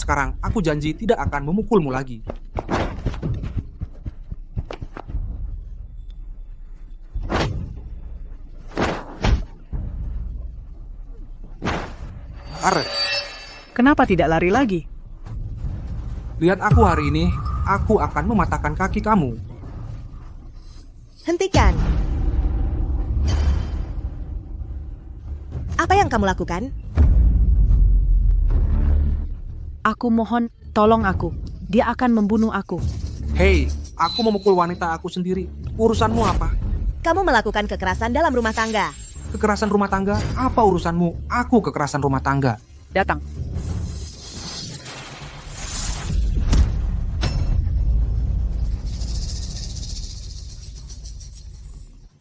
sekarang aku janji tidak akan memukulmu lagi. Karet, Kenapa tidak lari lagi? lihat aku hari ini, aku akan mematahkan kaki kamu. Hentikan. Apa yang kamu lakukan? Aku mohon, tolong aku. Dia akan membunuh aku. Hei, aku memukul wanita aku sendiri. Urusanmu apa? Kamu melakukan kekerasan dalam rumah tangga. Kekerasan rumah tangga? Apa urusanmu? Aku kekerasan rumah tangga. Datang.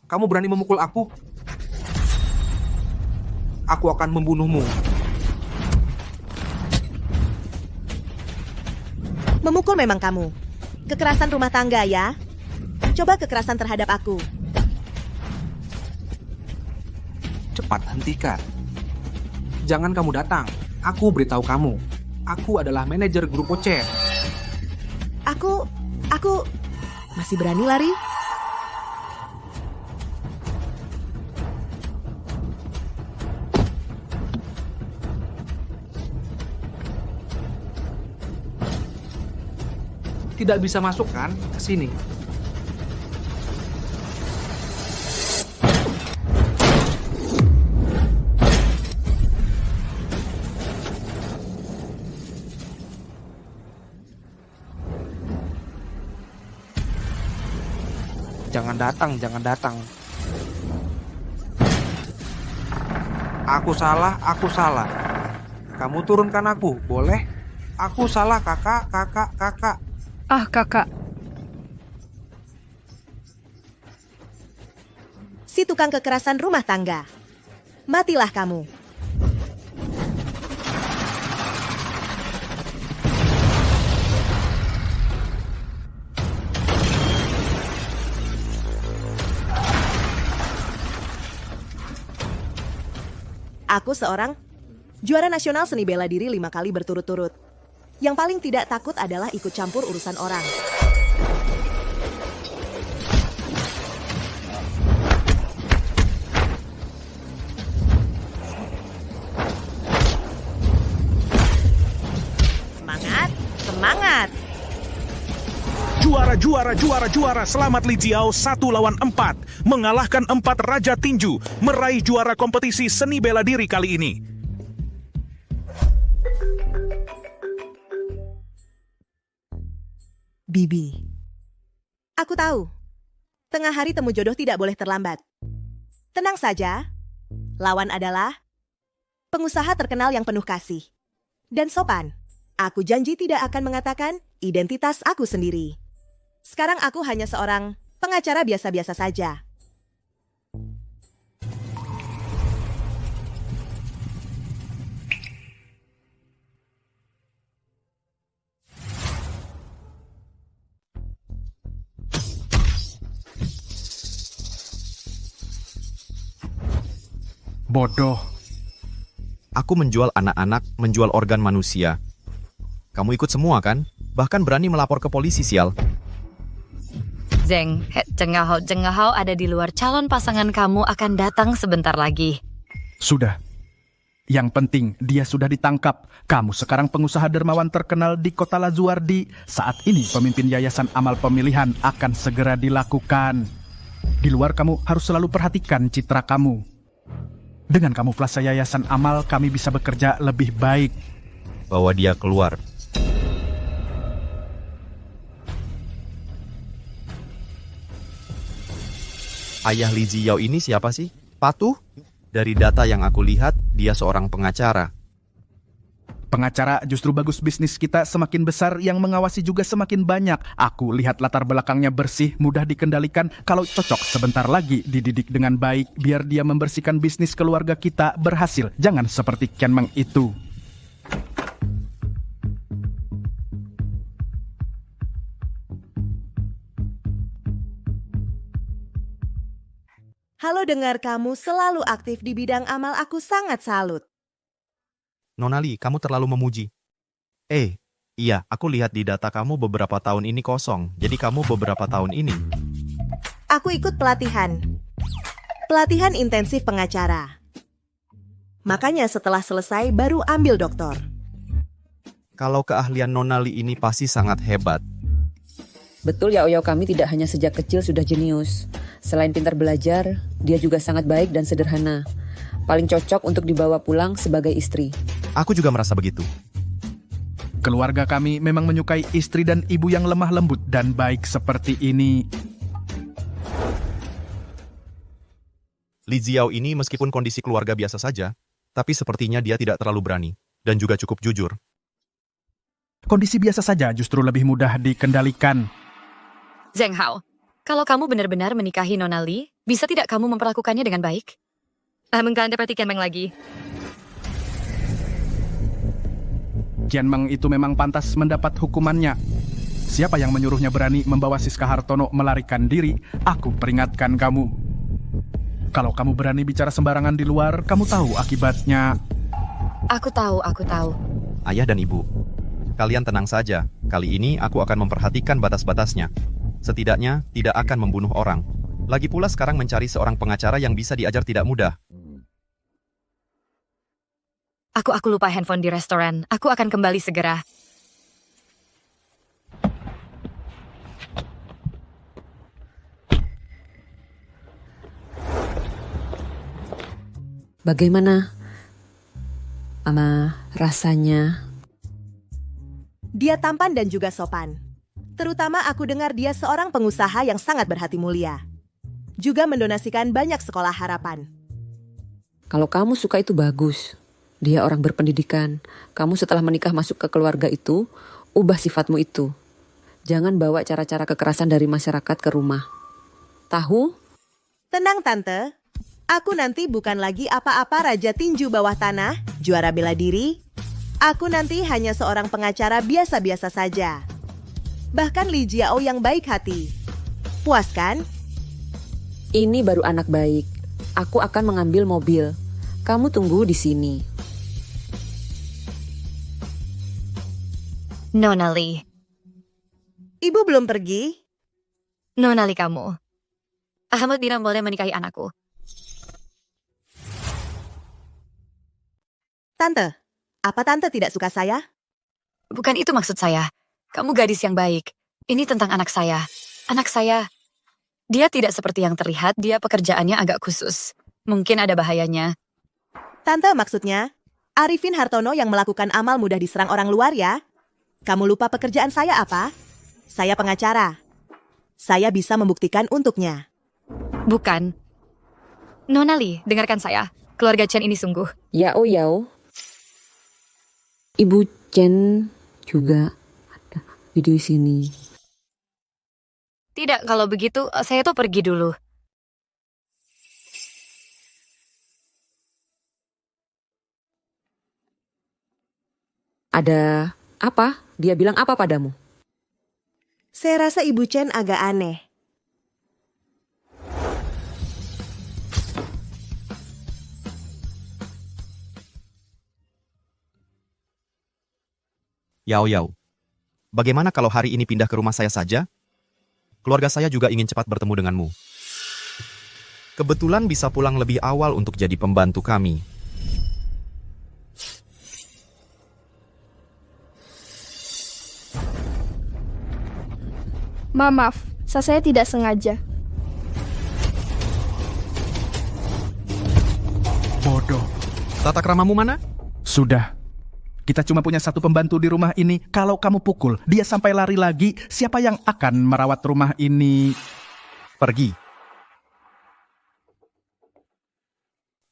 Kamu berani memukul aku? Aku akan membunuhmu. Memukul memang kamu. Kekerasan rumah tangga ya? Coba kekerasan terhadap aku. Cepat hentikan. Jangan kamu datang. Aku beritahu kamu. Aku adalah manajer grup Oce. Aku masih berani lari? Tidak bisa masuk kan ke sini? Jangan datang, jangan datang. Aku salah. Kamu turunkan aku, boleh? Aku salah, kakak. Ah, kakak. Si tukang kekerasan rumah tangga. Matilah kamu. Aku seorang juara nasional seni bela diri 5 kali berturut-turut. Yang paling tidak takut adalah ikut campur urusan orang. Semangat, semangat. Juara. Selamat Li Jiao 1 lawan 4. Mengalahkan 4 Raja Tinju. Meraih juara kompetisi seni bela diri kali ini. Bibi. Aku tahu. Tengah hari temu jodoh tidak boleh terlambat. Tenang saja. Lawan adalah pengusaha terkenal yang penuh kasih. Dan sopan. Aku janji tidak akan mengatakan identitas aku sendiri. Sekarang aku hanya seorang pengacara biasa-biasa saja. Bodoh. Aku menjual anak-anak, menjual organ manusia. Kamu ikut semua kan? Bahkan berani melapor ke polisi, sial. Zeng, Jengahau ada di luar. Calon pasangan kamu akan datang sebentar lagi. Sudah. Yang penting, dia sudah ditangkap. Kamu sekarang pengusaha dermawan terkenal di kota Lazuardi. Saat ini pemimpin Yayasan Amal Pemilihan akan segera dilakukan. Di luar kamu harus selalu perhatikan citra kamu. Dengan kamuflase Yayasan Amal, kami bisa bekerja lebih baik. Bawa dia keluar. Ayah Li Jiao ini siapa sih? Patuh? Dari data yang aku lihat, dia seorang pengacara. Pengacara justru bagus, bisnis kita semakin besar, yang mengawasi juga semakin banyak. Aku lihat latar belakangnya bersih, mudah dikendalikan. Kalau cocok, sebentar lagi dididik dengan baik, biar dia membersihkan bisnis keluarga kita berhasil. Jangan seperti Ken Meng itu. Halo, dengar kamu selalu aktif di bidang amal, aku sangat salut. Nona Li, kamu terlalu memuji. Iya, aku lihat di data kamu beberapa tahun ini kosong. Jadi kamu beberapa tahun ini. Aku ikut pelatihan. Pelatihan intensif pengacara. Makanya setelah selesai baru ambil doktor. Kalau keahlian Nona Lee ini pasti sangat hebat. Betul ya Oyo, kami tidak hanya sejak kecil sudah jenius. Selain pintar belajar, dia juga sangat baik dan sederhana. Paling cocok untuk dibawa pulang sebagai istri. Aku juga merasa begitu. Keluarga kami memang menyukai istri dan ibu yang lemah lembut dan baik seperti ini. Li Ziao ini meskipun kondisi keluarga biasa saja, tapi sepertinya dia tidak terlalu berani dan juga cukup jujur. Kondisi biasa saja justru lebih mudah dikendalikan. Zheng Hao, kalau kamu benar-benar menikahi Nona Lee, bisa tidak kamu memperlakukannya dengan baik? Menganda perhatikan Meng lagi. Jian Meng itu memang pantas mendapat hukumannya. Siapa yang menyuruhnya berani membawa Siska Hartono melarikan diri? Aku peringatkan kamu. Kalau kamu berani bicara sembarangan di luar, kamu tahu akibatnya. Aku tahu. Ayah dan ibu, kalian tenang saja. Kali ini aku akan memperhatikan batas-batasnya. Setidaknya tidak akan membunuh orang. Lagi pula sekarang mencari seorang pengacara yang bisa diajar tidak mudah. Aku lupa handphone di restoran. Aku akan kembali segera. Bagaimana rasanya? Dia tampan dan juga sopan. Terutama aku dengar dia seorang pengusaha yang sangat berhati mulia. Juga mendonasikan banyak sekolah harapan. Kalau kamu suka itu bagus. Dia orang berpendidikan. Kamu setelah menikah masuk ke keluarga itu, ubah sifatmu itu. Jangan bawa cara-cara kekerasan dari masyarakat ke rumah. Tahu? Tenang Tante, aku nanti bukan lagi apa-apa raja tinju bawah tanah, juara bela diri. Aku nanti hanya seorang pengacara biasa-biasa saja. Bahkan Li Jiao yang baik hati. Puas kan? Ini baru anak baik. Aku akan mengambil mobil. Kamu tunggu di sini. Nona Lee. Ibu belum pergi? Nona Lee kamu. Ahmad tidak boleh menikahi anakku. Tante, apa Tante tidak suka saya? Bukan itu maksud saya. Kamu gadis yang baik. Ini tentang anak saya. Anak saya. Dia tidak seperti yang terlihat, dia pekerjaannya agak khusus. Mungkin ada bahayanya. Tante maksudnya, Arifin Hartono yang melakukan amal mudah diserang orang luar ya? Kamu lupa pekerjaan saya apa? Saya pengacara. Saya bisa membuktikan untuknya. Bukan. Nona Lee, dengarkan saya. Keluarga Chen ini sungguh. Yao. Ibu Chen juga ada video sini. Tidak, kalau begitu saya tuh pergi dulu. Ada apa? Dia bilang apa padamu? Saya rasa Ibu Chen agak aneh. Yao, bagaimana kalau hari ini pindah ke rumah saya saja? Keluarga saya juga ingin cepat bertemu denganmu. Kebetulan bisa pulang lebih awal untuk jadi pembantu kami. Maaf, saya tidak sengaja. Bodoh. Tata kramamu mana? Sudah. Kita cuma punya satu pembantu di rumah ini. Kalau kamu pukul, dia sampai lari lagi. Siapa yang akan merawat rumah ini? Pergi.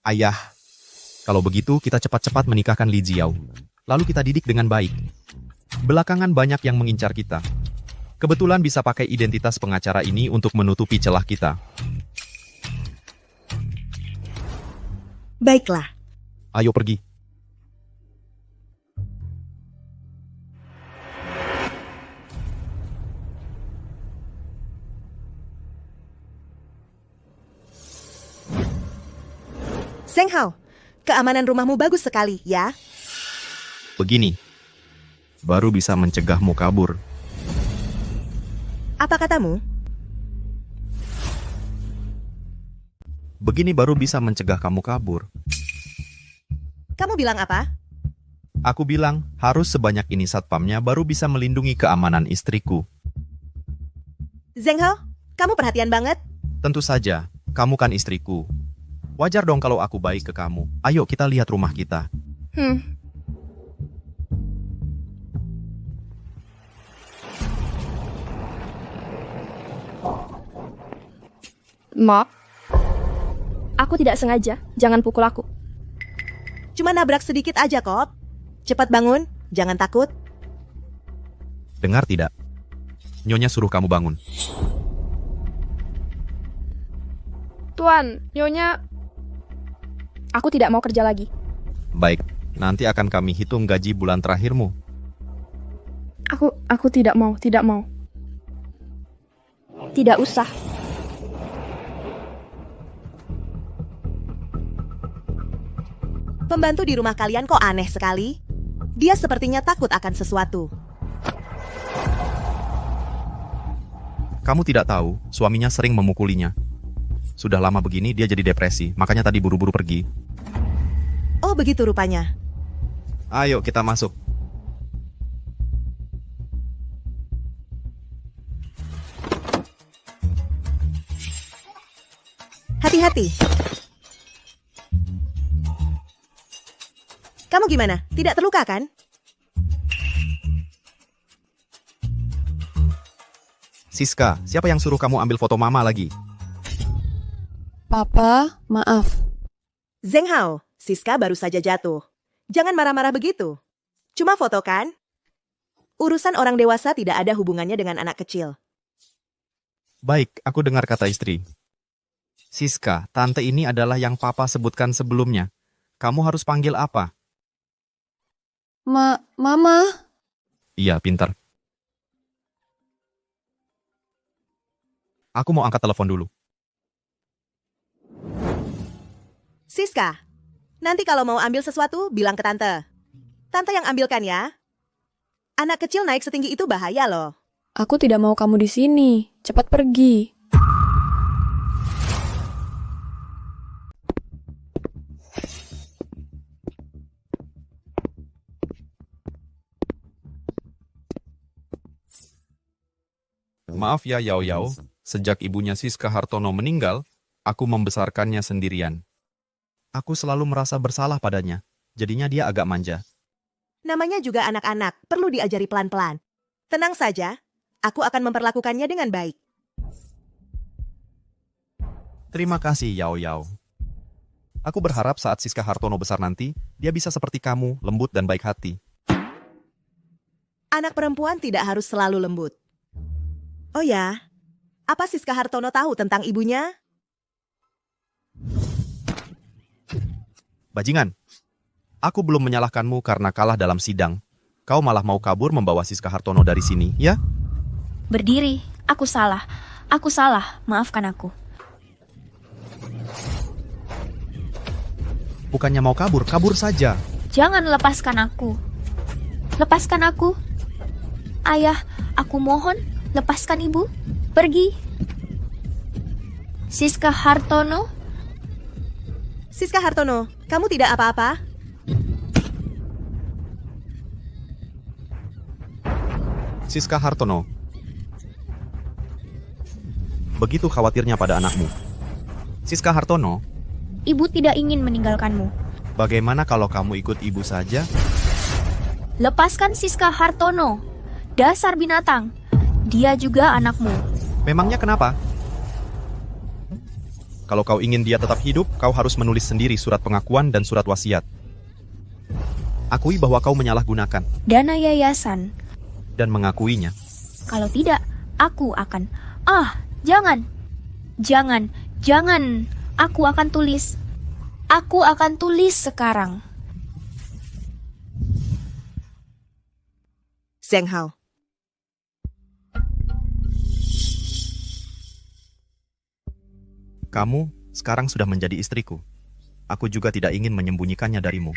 Ayah, kalau begitu kita cepat-cepat menikahkan Li Jiao. Lalu kita didik dengan baik. Belakangan banyak yang mengincar kita. Kebetulan bisa pakai identitas pengacara ini untuk menutupi celah kita. Baiklah. Ayo pergi. Zheng Hao, keamanan rumahmu bagus sekali, ya? Begini, baru bisa mencegahmu kabur. Apa katamu? Begini baru bisa mencegah kamu kabur. Kamu bilang apa? Aku bilang, harus sebanyak ini satpamnya baru bisa melindungi keamanan istriku. Zheng Hao, kamu perhatian banget. Tentu saja, kamu kan istriku. Wajar dong kalau aku baik ke kamu. Ayo kita lihat rumah kita. Maaf. Aku tidak sengaja. Jangan pukul aku. Cuma nabrak sedikit aja kok. Cepat bangun, jangan takut. Dengar tidak? Nyonya suruh kamu bangun. Tuan, Nyonya... Aku tidak mau kerja lagi. Baik, nanti akan kami hitung gaji bulan terakhirmu. Aku tidak mau. Tidak usah. Pembantu di rumah kalian kok aneh sekali. Dia sepertinya takut akan sesuatu. Kamu tidak tahu, suaminya sering memukulinya. Sudah lama begini dia jadi depresi, makanya tadi buru-buru pergi. Oh, begitu rupanya. Ayo kita masuk. Hati-hati. Kamu gimana? Tidak terluka kan? Siska, siapa yang suruh kamu ambil foto mama lagi? Papa, maaf. Zheng Hao, Siska baru saja jatuh. Jangan marah-marah begitu. Cuma foto kan? Urusan orang dewasa tidak ada hubungannya dengan anak kecil. Baik, aku dengar kata istri. Siska, tante ini adalah yang papa sebutkan sebelumnya. Kamu harus panggil apa? Mama. Iya, pintar. Aku mau angkat telepon dulu. Siska, nanti kalau mau ambil sesuatu, bilang ke tante. Tante yang ambilkan ya. Anak kecil naik setinggi itu bahaya loh. Aku tidak mau kamu di sini. Cepat pergi. Maaf ya Yao Yao, sejak ibunya Siska Hartono meninggal, aku membesarkannya sendirian. Aku selalu merasa bersalah padanya, jadinya dia agak manja. Namanya juga anak-anak, perlu diajari pelan-pelan. Tenang saja, aku akan memperlakukannya dengan baik. Terima kasih Yao Yao. Aku berharap saat Siska Hartono besar nanti, dia bisa seperti kamu, lembut dan baik hati. Anak perempuan tidak harus selalu lembut. Oh ya, apa Siska Hartono tahu tentang ibunya? Bajingan, aku belum menyalahkanmu karena kalah dalam sidang. Kau malah mau kabur membawa Siska Hartono dari sini, ya? Berdiri, aku salah, maafkan aku. Bukannya mau kabur, kabur saja. Jangan lepaskan aku. Lepaskan aku. Ayah, aku mohon, lepaskan ibu. Pergi. Siska Hartono. Siska Hartono, kamu tidak apa-apa? Siska Hartono. Begitu khawatirnya pada anakmu. Siska Hartono, Ibu tidak ingin meninggalkanmu. bagaimana kalau kamu ikut ibu saja? Lepaskan Siska Hartono. Dasar binatang. Dia juga anakmu. Memangnya kenapa? Kalau kau ingin dia tetap hidup, kau harus menulis sendiri surat pengakuan dan surat wasiat. Akui bahwa kau menyalahgunakan Dana yayasan. dan mengakuinya. Kalau tidak, aku akan... Jangan. Jangan. Aku akan tulis. Aku akan tulis sekarang. Zheng Hao. Kamu sekarang sudah menjadi istriku. Aku juga tidak ingin menyembunyikannya darimu.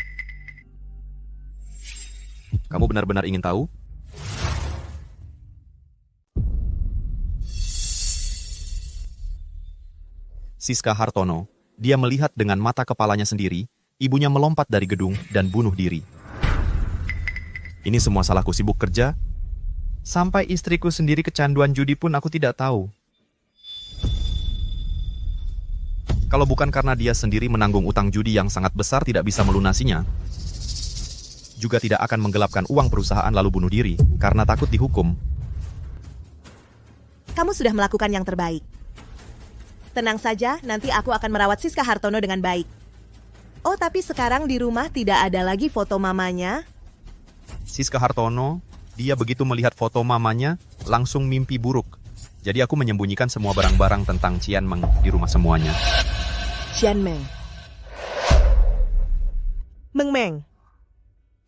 Kamu benar-benar ingin tahu? Siska Hartono, dia melihat dengan mata kepalanya sendiri, ibunya melompat dari gedung dan bunuh diri. Ini semua salahku sibuk kerja. Sampai istriku sendiri kecanduan judi pun aku tidak tahu. Kalau bukan karena dia sendiri menanggung utang judi yang sangat besar tidak bisa melunasinya, juga tidak akan menggelapkan uang perusahaan lalu bunuh diri karena takut dihukum. Kamu sudah melakukan yang terbaik. Tenang saja, nanti aku akan merawat Siska Hartono dengan baik. Oh, tapi sekarang di rumah tidak ada lagi foto mamanya. Siska Hartono, dia begitu melihat foto mamanya, langsung mimpi buruk. Jadi aku menyembunyikan semua barang-barang tentang Cian Meng di rumah semuanya. Cian Meng. Meng Meng.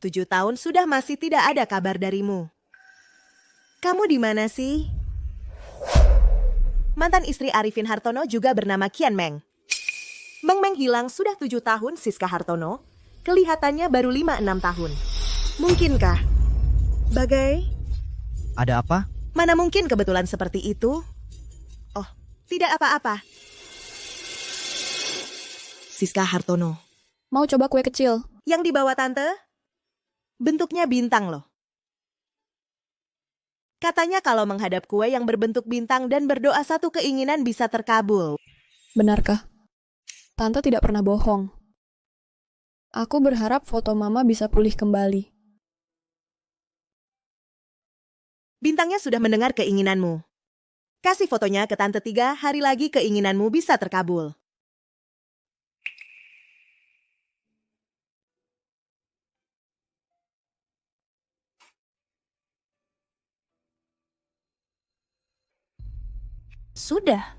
7 tahun sudah masih tidak ada kabar darimu. Kamu di mana sih? Mantan istri Arifin Hartono juga bernama Kian Meng. Meng Meng hilang sudah 7 tahun, Siska Hartono. Kelihatannya baru 5-6 tahun. Mungkinkah? Bagai? Ada apa? Mana mungkin kebetulan seperti itu? Oh, tidak apa-apa. Siska Hartono. Mau coba kue kecil? Yang dibawa tante? Bentuknya bintang loh. Katanya kalau menghadap kue yang berbentuk bintang dan berdoa satu keinginan bisa terkabul. Benarkah? Tante tidak pernah bohong. Aku berharap foto mama bisa pulih kembali. Bintangnya sudah mendengar keinginanmu. Kasih fotonya ke Tante 3 hari lagi keinginanmu bisa terkabul. Sudah.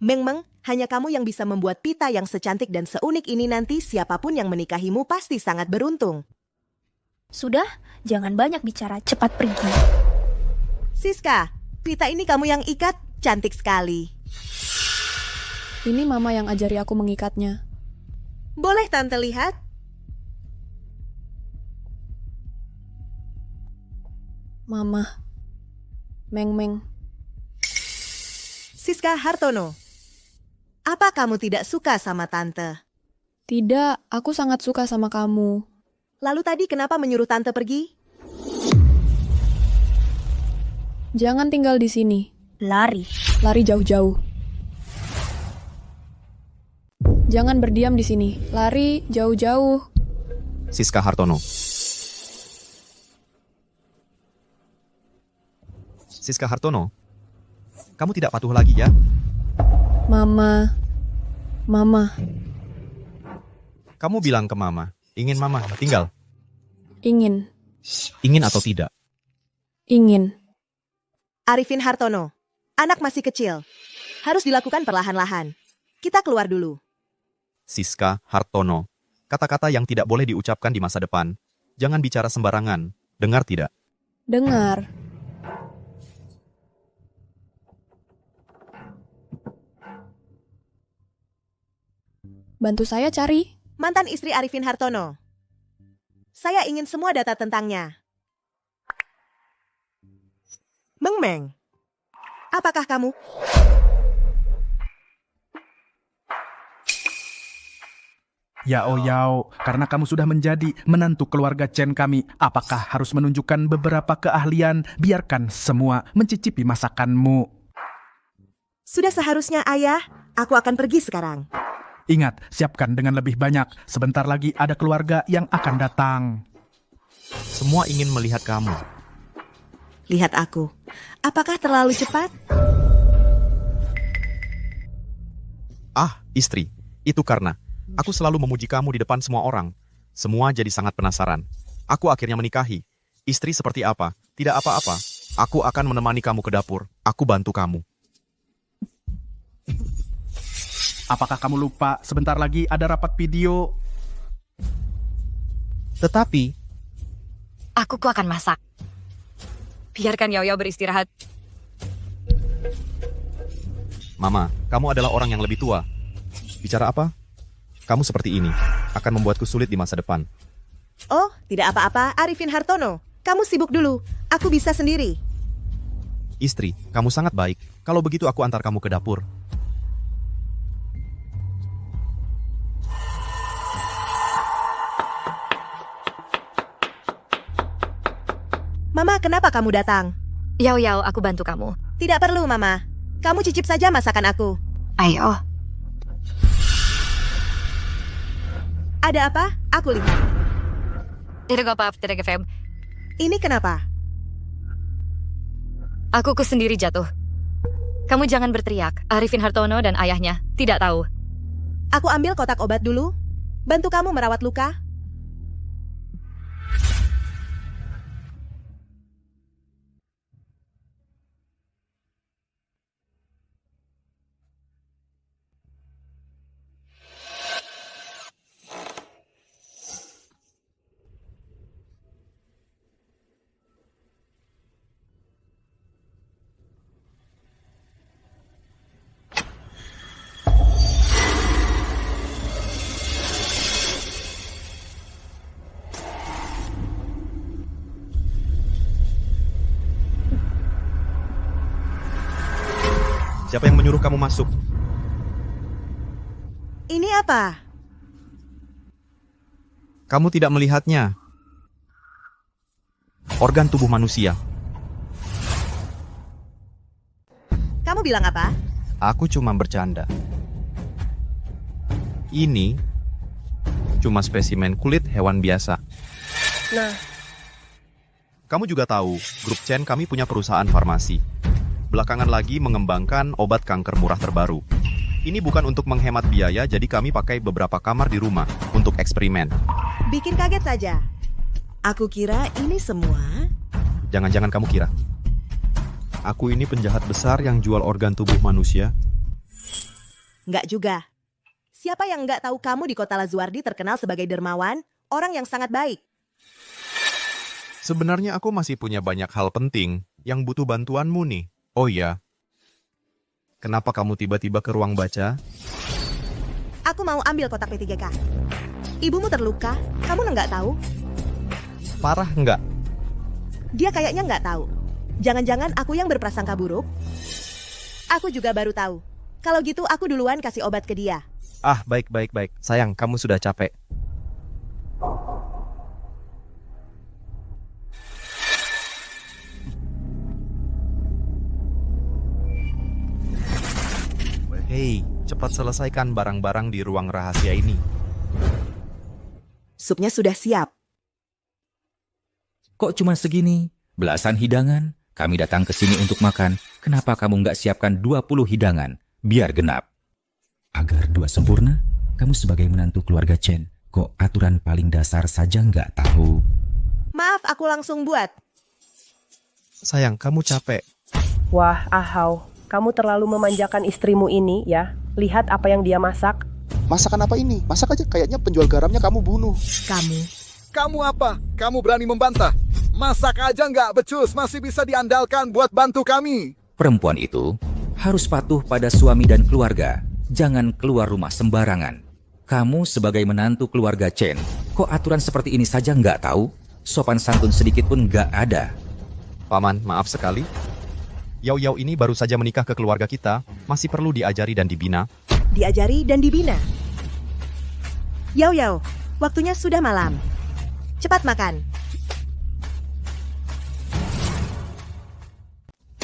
Meng Meng, hanya kamu yang bisa membuat pita yang secantik dan seunik ini nanti siapapun yang menikahimu pasti sangat beruntung. Sudah, jangan banyak bicara, cepat pergi. Siska, pita ini kamu yang ikat, cantik sekali. Ini mama yang ajari aku mengikatnya. Boleh Tante lihat? Mama. Meng Meng. Siska Hartono, apa kamu tidak suka sama Tante? Tidak, aku sangat suka sama kamu. Lalu tadi kenapa menyuruh Tante pergi? Jangan tinggal di sini. Lari. Lari jauh-jauh. Jangan berdiam di sini. Lari jauh-jauh. Siska Hartono. Siska Hartono, kamu tidak patuh lagi ya? Mama. Mama. Kamu bilang ke Mama, ingin Mama tinggal? Ingin. Ingin atau tidak? Ingin. Arifin Hartono, anak masih kecil. Harus dilakukan perlahan-lahan. Kita keluar dulu. Siska Hartono, kata-kata yang tidak boleh diucapkan di masa depan. Jangan bicara sembarangan. Dengar tidak? Dengar. Bantu saya cari. Mantan istri Arifin Hartono. Saya ingin semua data tentangnya. Meng Meng, apakah kamu? Yao Yao, karena kamu sudah menjadi menantu keluarga Chen kami, apakah harus menunjukkan beberapa keahlian? Biarkan semua mencicipi masakanmu. Sudah seharusnya ayah, aku akan pergi sekarang. Ingat, siapkan dengan lebih banyak. Sebentar lagi ada keluarga yang akan datang. Semua ingin melihat kamu. Lihat aku. Apakah terlalu cepat? Ah, istri. Itu karena aku selalu memuji kamu di depan semua orang. Semua jadi sangat penasaran. Aku akhirnya menikahi. Istri seperti apa? Tidak apa-apa. Aku akan menemani kamu ke dapur. Aku bantu kamu. Apakah kamu lupa sebentar lagi ada rapat video? Tetapi, Aku akan masak. Biarkan Yao Yao beristirahat. Mama, kamu adalah orang yang lebih tua. Bicara apa? Kamu seperti ini akan membuatku sulit di masa depan. Oh, tidak apa-apa, Arifin Hartono. Kamu sibuk dulu. Aku bisa sendiri. Istri, kamu sangat baik. Kalau begitu aku antar kamu ke dapur. Mama, kenapa kamu datang? Yao, aku bantu kamu. Tidak perlu, Mama. Kamu cicip saja masakan aku. Ayo. Ada apa? Aku lihat. Tidak apa-apa, tidak FM. Ini kenapa? Aku sendiri jatuh. Kamu jangan berteriak. Arifin Hartono dan ayahnya tidak tahu. Aku ambil kotak obat dulu. Bantu kamu merawat luka. Siapa yang menyuruh kamu masuk? Ini apa? Kamu tidak melihatnya. Organ tubuh manusia. Kamu bilang apa? Aku cuma bercanda. Ini cuma spesimen kulit hewan biasa. Nah, Kamu juga tahu, grup Chen kami punya perusahaan farmasi. Belakangan lagi mengembangkan obat kanker murah terbaru. Ini bukan untuk menghemat biaya, jadi kami pakai beberapa kamar di rumah untuk eksperimen. bikin kaget saja. Aku kira ini semua... Jangan-jangan kamu kira aku ini penjahat besar yang jual organ tubuh manusia? Nggak juga. Siapa yang nggak tahu kamu di kota Lazuardi terkenal sebagai dermawan, orang yang sangat baik. Sebenarnya aku masih punya banyak hal penting yang butuh bantuanmu nih. Oh iya, kenapa kamu tiba-tiba ke ruang baca? Aku mau ambil kotak P3K. Ibumu terluka, kamu nggak tahu? Parah nggak? Dia kayaknya nggak tahu. Jangan-jangan aku yang berprasangka buruk? Aku juga baru tahu. Kalau gitu aku duluan kasih obat ke dia. Ah, baik. Sayang, kamu sudah capek. Hei, cepat selesaikan barang-barang di ruang rahasia ini. Supnya sudah siap. Kok cuma segini? Belasan hidangan? Kami datang ke sini untuk makan. Kenapa kamu nggak siapkan 20 hidangan? Biar genap. Agar 2 sempurna? Kamu sebagai menantu keluarga Chen, kok aturan paling dasar saja nggak tahu? Maaf, aku langsung buat. Sayang, kamu capek. Wah, Ahau, kamu terlalu memanjakan istrimu ini ya. Lihat apa yang dia masak. Masakan apa ini? Masak aja, kayaknya penjual garamnya kamu bunuh. Kamu apa? Kamu berani membantah? Masak aja nggak becus, masih bisa diandalkan buat bantu kami. Perempuan itu harus patuh pada suami dan keluarga. Jangan keluar rumah sembarangan. Kamu sebagai menantu keluarga Chen, kok aturan seperti ini saja nggak tahu? Sopan santun sedikit pun nggak ada. Paman, maaf sekali. Yao ini baru saja menikah ke keluarga kita, masih perlu diajari dan dibina. Diajari dan dibina. Yao, waktunya sudah malam. Cepat makan.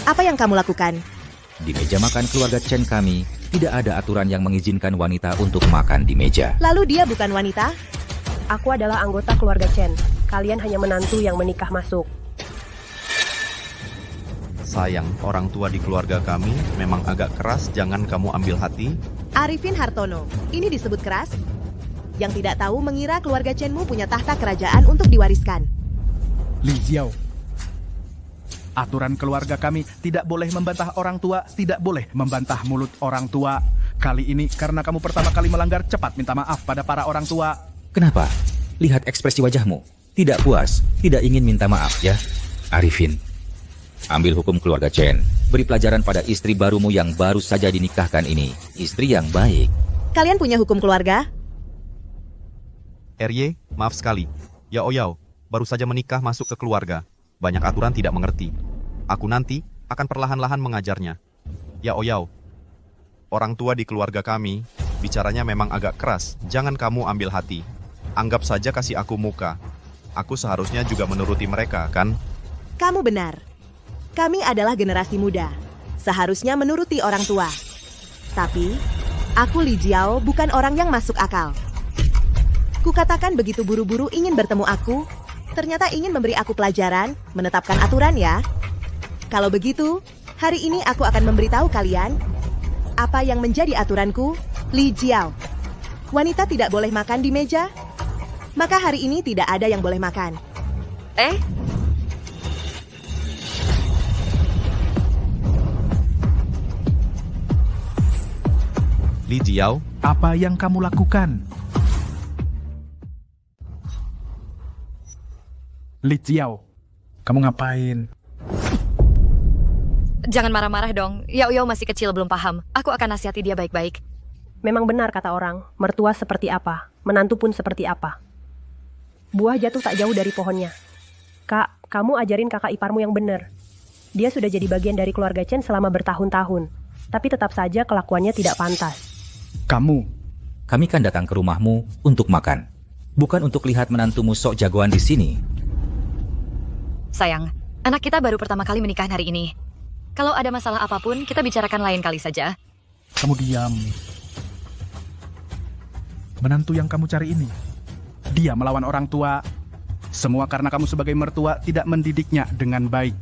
Apa yang kamu lakukan? Di meja makan keluarga Chen kami, tidak ada aturan yang mengizinkan wanita untuk makan di meja. Lalu dia bukan wanita? Aku adalah anggota keluarga Chen. Kalian hanya menantu yang menikah masuk. Sayang, orang tua di keluarga kami memang agak keras, jangan kamu ambil hati. Arifin Hartono, ini disebut keras? Yang tidak tahu mengira keluarga Chenmu punya tahta kerajaan untuk diwariskan. Li Jiao, aturan keluarga kami tidak boleh membantah orang tua, tidak boleh membantah mulut orang tua. Kali ini karena kamu pertama kali melanggar, cepat minta maaf pada para orang tua. Kenapa? Lihat ekspresi wajahmu. Tidak puas, tidak ingin minta maaf ya. Arifin, ambil hukum keluarga Chen. Beri pelajaran pada istri barumu yang baru saja dinikahkan ini. Istri yang baik. Kalian punya hukum keluarga? RY, maaf sekali. Ya Oyao, baru saja menikah masuk ke keluarga. Banyak aturan tidak mengerti. Aku nanti akan perlahan-lahan mengajarnya. Ya Oyao, orang tua di keluarga kami, bicaranya memang agak keras. Jangan kamu ambil hati. Anggap saja kasih aku muka. Aku seharusnya juga menuruti mereka, kan? Kamu benar. Kami adalah generasi muda. Seharusnya menuruti orang tua. Tapi, aku Li Jiao bukan orang yang masuk akal. Kukatakan begitu buru-buru ingin bertemu aku, ternyata ingin memberi aku pelajaran, menetapkan aturan ya. Kalau begitu, hari ini aku akan memberitahu kalian apa yang menjadi aturanku, Li Jiao. Wanita tidak boleh makan di meja, maka hari ini tidak ada yang boleh makan. Li Jiao, Apa yang kamu lakukan? Li Jiao, kamu ngapain? Jangan marah-marah dong. Yao Yao masih kecil belum paham. Aku akan nasihati dia baik-baik. Memang benar kata orang, mertua seperti apa, menantu pun seperti apa. Buah jatuh tak jauh dari pohonnya. Kak, kamu ajarin kakak iparmu yang benar. Dia sudah jadi bagian dari keluarga Chen selama bertahun-tahun, tapi tetap saja kelakuannya tidak pantas. Kami kan datang ke rumahmu untuk makan, bukan untuk lihat menantumu sok jagoan di sini. Sayang, anak kita baru pertama kali menikah hari ini. Kalau ada masalah apapun, kita bicarakan lain kali saja. Kamu diam. Menantu yang kamu cari ini, dia melawan orang tua. Semua karena kamu sebagai mertua tidak mendidiknya dengan baik.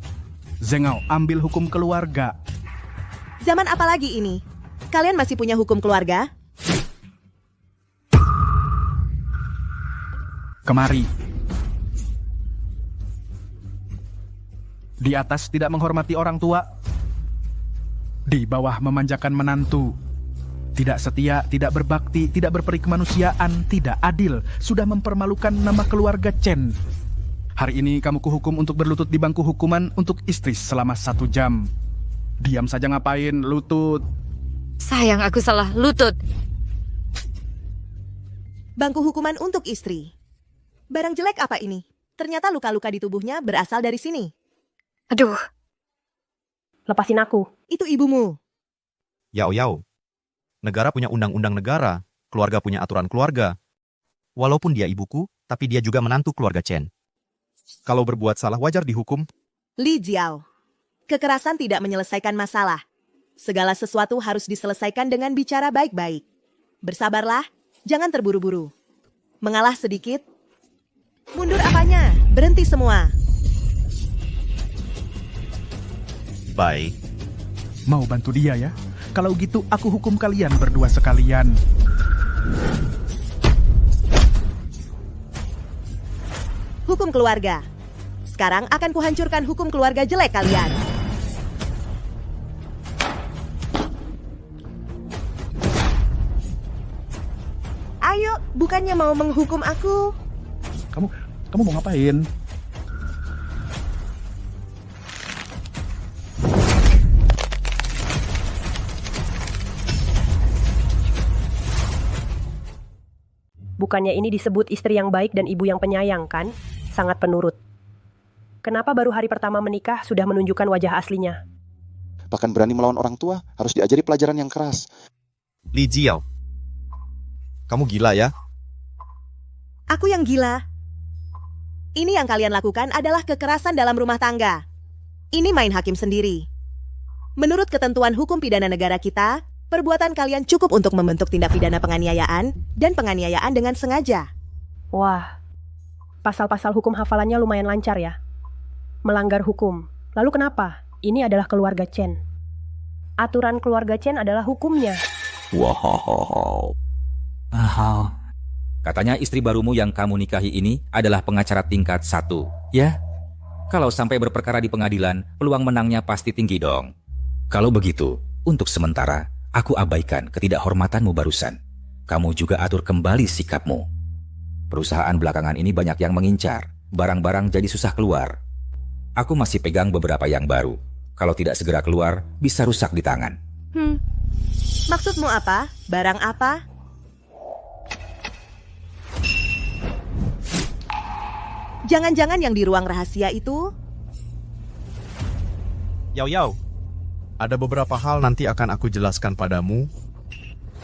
Zengao, ambil hukum keluarga. Zaman apa lagi ini? Kalian masih punya hukum keluarga? Kemari. Di atas tidak menghormati orang tua. Di bawah memanjakan menantu. Tidak setia, tidak berbakti, tidak berperi kemanusiaan, tidak adil. Sudah mempermalukan nama keluarga Chen. Hari ini kamu kuhukum untuk berlutut di bangku hukuman untuk istri selama 1 jam. Diam saja ngapain, lutut. Sayang, aku salah, lutut. Bangku hukuman untuk istri. Barang jelek apa ini? Ternyata luka-luka di tubuhnya berasal dari sini. Aduh. Lepasin aku. Itu ibumu. Yao Yao. Negara punya undang-undang negara, keluarga punya aturan keluarga. Walaupun dia ibuku, tapi dia juga menantu keluarga Chen. Kalau berbuat salah wajar dihukum. Li Jiao. Kekerasan tidak menyelesaikan masalah. Segala sesuatu harus diselesaikan dengan bicara baik-baik. Bersabarlah, jangan terburu-buru. Mengalah sedikit. Mundur apanya? Berhenti semua. Baik. Mau bantu dia ya? Kalau gitu aku hukum kalian berdua sekalian. Hukum keluarga. Sekarang akan kuhancurkan hukum keluarga jelek kalian. Ayo, bukannya mau menghukum aku? Kamu mau ngapain? Bukannya ini disebut istri yang baik dan ibu yang penyayang, kan? Sangat penurut. Kenapa baru hari pertama menikah sudah menunjukkan wajah aslinya? Bahkan berani melawan orang tua, harus diajari pelajaran yang keras. Li Jiao. Kamu gila ya? Aku yang gila. Ini yang kalian lakukan adalah kekerasan dalam rumah tangga. Ini main hakim sendiri. Menurut ketentuan hukum pidana negara kita, perbuatan kalian cukup untuk membentuk tindak pidana penganiayaan dan penganiayaan dengan sengaja. Wah, pasal-pasal hukum hafalannya lumayan lancar ya. Melanggar hukum. Lalu kenapa? Ini adalah keluarga Chen. Aturan keluarga Chen adalah hukumnya. Wow. Katanya istri barumu yang kamu nikahi ini adalah pengacara tingkat 1, ya? Kalau sampai berperkara di pengadilan, peluang menangnya pasti tinggi dong. Kalau begitu, untuk sementara, aku abaikan ketidakhormatanmu barusan. Kamu juga atur kembali sikapmu. Perusahaan belakangan ini banyak yang mengincar, barang-barang jadi susah keluar. Aku masih pegang beberapa yang baru. Kalau tidak segera keluar, bisa rusak di tangan. Maksudmu apa? Barang apa? Jangan-jangan yang di ruang rahasia itu... Yao, ada beberapa hal nanti akan aku jelaskan padamu.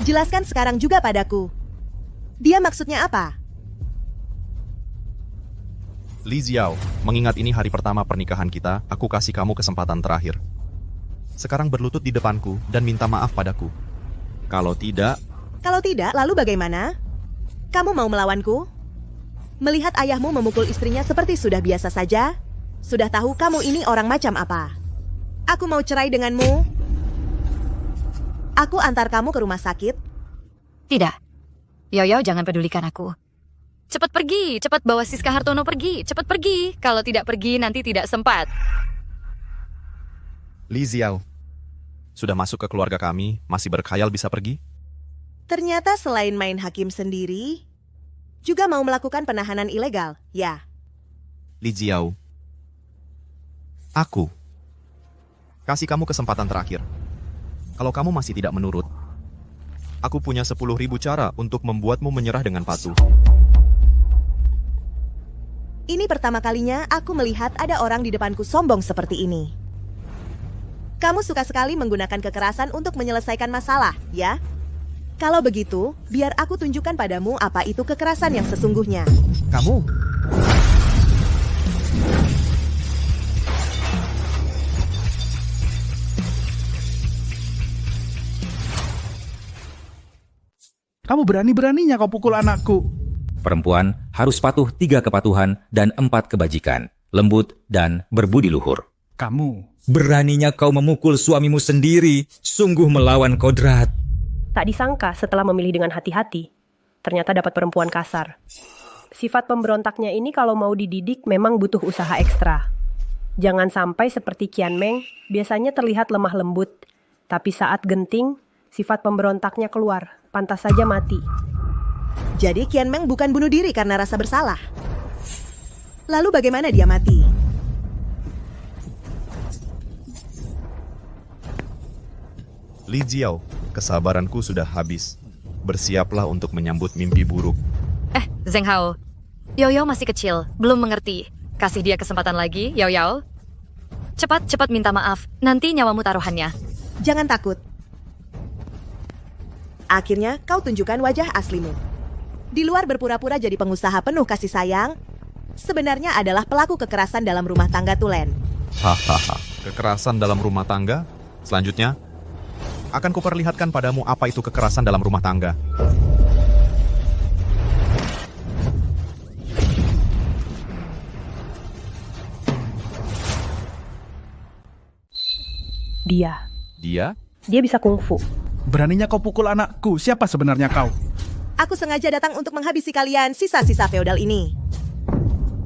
Jelaskan sekarang juga padaku. Dia maksudnya apa? Li Xiao, mengingat ini hari pertama pernikahan kita, aku kasih kamu kesempatan terakhir. Sekarang berlutut di depanku dan minta maaf padaku. Kalau tidak, lalu bagaimana? Kamu mau melawanku? Melihat ayahmu memukul istrinya seperti sudah biasa saja? Sudah tahu kamu ini orang macam apa? Aku mau cerai denganmu. Aku antar kamu ke rumah sakit. Tidak. Yao, jangan pedulikan aku. Cepat pergi, cepat bawa Siska Hartono pergi, cepat pergi. Kalau tidak pergi, nanti tidak sempat. Li Xiao, sudah masuk ke keluarga kami, masih berkhayal bisa pergi? Ternyata selain main hakim sendiri, juga mau melakukan penahanan ilegal, ya? Li Xiao, aku kasih kamu kesempatan terakhir. Kalau kamu masih tidak menurut, aku punya 10.000 cara untuk membuatmu menyerah dengan patuh. Ini pertama kalinya aku melihat ada orang di depanku sombong seperti ini. Kamu suka sekali menggunakan kekerasan untuk menyelesaikan masalah, ya? Kalau begitu, biar aku tunjukkan padamu apa itu kekerasan yang sesungguhnya. Kamu? Kamu berani-beraninya kau pukul anakku. Perempuan harus patuh 3 kepatuhan dan 4 kebajikan, lembut dan berbudi luhur. Kamu. Beraninya kau memukul suamimu sendiri, sungguh melawan kodrat. Tak disangka setelah memilih dengan hati-hati, ternyata dapat perempuan kasar. Sifat pemberontaknya ini kalau mau dididik memang butuh usaha ekstra. Jangan sampai seperti Qian Meng, biasanya terlihat lemah lembut, tapi saat genting, sifat pemberontaknya keluar, pantas saja mati. Jadi Qian Meng bukan bunuh diri karena rasa bersalah. Lalu bagaimana dia mati? Li Xiao, kesabaranku sudah habis. Bersiaplah untuk menyambut mimpi buruk. Zheng Hao, Yao masih kecil, belum mengerti. Kasih dia kesempatan lagi, Yao. Cepat minta maaf, nanti nyawamu taruhannya. Jangan takut. Akhirnya kau tunjukkan wajah aslimu. Di luar berpura-pura jadi pengusaha penuh kasih sayang, sebenarnya adalah pelaku kekerasan dalam rumah tangga tulen. Hahaha, kekerasan dalam rumah tangga? Selanjutnya, akan kuperlihatkan padamu apa itu kekerasan dalam rumah tangga. Dia bisa kungfu. Beraninya kau pukul anakku. Siapa sebenarnya kau? Aku sengaja datang untuk menghabisi kalian sisa-sisa feodal ini.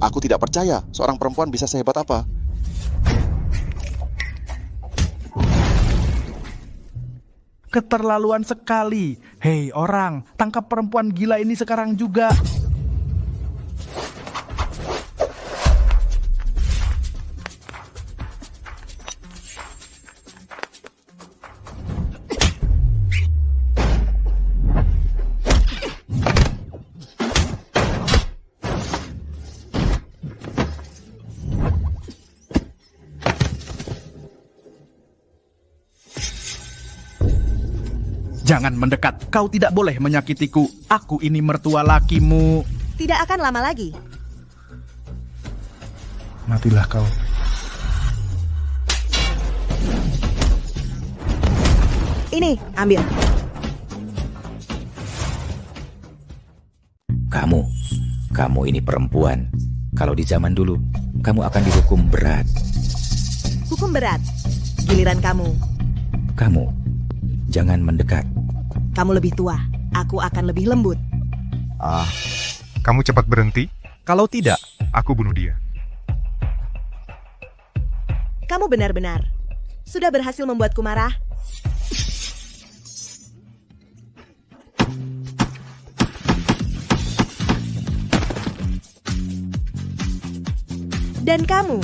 Aku tidak percaya seorang perempuan bisa sehebat apa. Keterlaluan sekali. Hei orang, tangkap perempuan gila ini sekarang juga. Jangan mendekat, kau tidak boleh menyakitiku. Aku ini mertua lakimu. Tidak akan lama lagi. Matilah kau. Ini, ambil. Kamu ini perempuan. Kalau di zaman dulu, kamu akan dihukum berat. Hukum berat. Giliran kamu. Kamu, jangan mendekat. Kamu lebih tua, aku akan lebih lembut. Kamu cepat berhenti? Kalau tidak, aku bunuh dia. Kamu benar-benar sudah berhasil membuatku marah. Dan kamu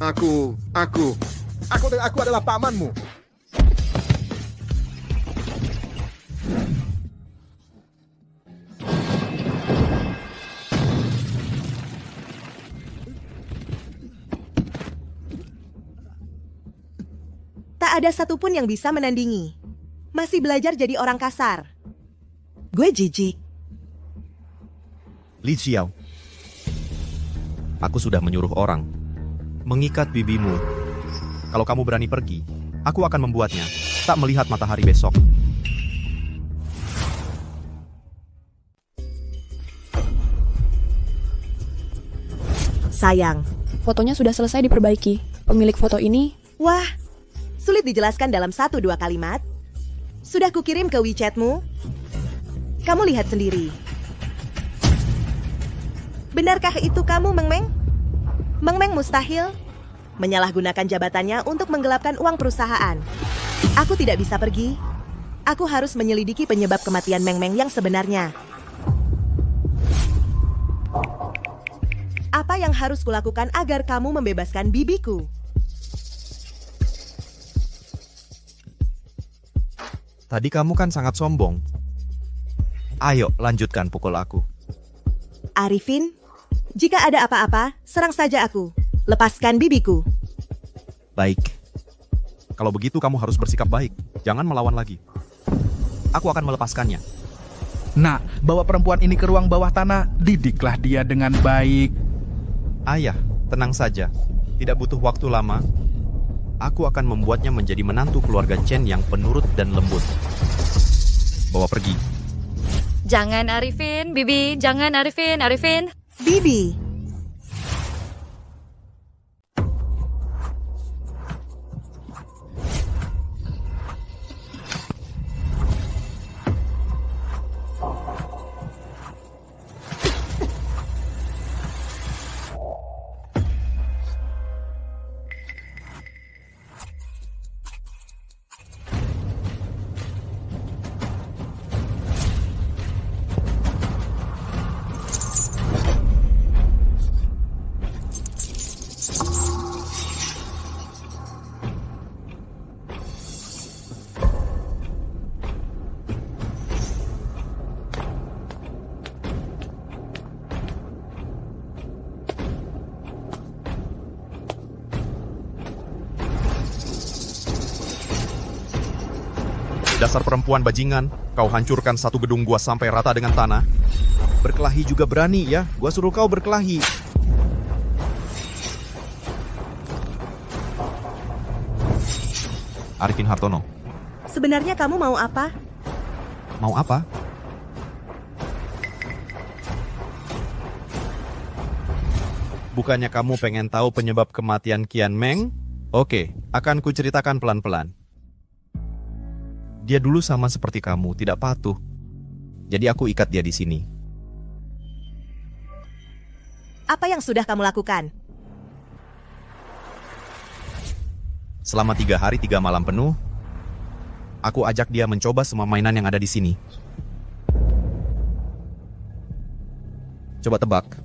Aku adalah pamanmu. Tak ada satupun yang bisa menandingi. Masih belajar jadi orang kasar. Gue jijik. Li Xiao, aku sudah menyuruh orang mengikat bibimu. Kalau kamu berani pergi, aku akan membuatnya tak melihat matahari besok. Sayang. Fotonya sudah selesai diperbaiki. Pemilik foto ini... Wah, sulit dijelaskan dalam 1-2 kalimat. Sudah kukirim ke WeChatmu. Kamu lihat sendiri. Benarkah itu kamu, Meng Meng? Meng Meng mustahil menyalahgunakan jabatannya untuk menggelapkan uang perusahaan. Aku tidak bisa pergi. Aku harus menyelidiki penyebab kematian Meng Meng yang sebenarnya. Apa yang harus kulakukan agar kamu membebaskan bibiku? Tadi kamu kan sangat sombong. Ayo, lanjutkan pukul aku. Arifin, jika ada apa-apa, serang saja aku. Lepaskan bibiku. Baik. Kalau begitu kamu harus bersikap baik. Jangan melawan lagi. Aku akan melepaskannya. Nak, bawa perempuan ini ke ruang bawah tanah. Didiklah dia dengan baik. Ayah, tenang saja. Tidak butuh waktu lama. Aku akan membuatnya menjadi menantu keluarga Chen yang penurut dan lembut. Bawa pergi. Jangan Arifin, Bibi. Jangan Arifin. Bibi. Dasar perempuan bajingan, kau hancurkan satu gedung gua sampai rata dengan tanah. Berkelahi juga berani ya, gua suruh kau berkelahi. Arifin Hartono. Sebenarnya kamu mau apa? Mau apa? Bukannya kamu pengen tahu penyebab kematian Qian Meng? Oke, akan kuceritakan pelan-pelan. Dia dulu sama seperti kamu, tidak patuh. Jadi aku ikat dia di sini. Apa yang sudah kamu lakukan? Selama 3 hari 3 malam penuh, aku ajak dia mencoba semua mainan yang ada di sini. Coba tebak.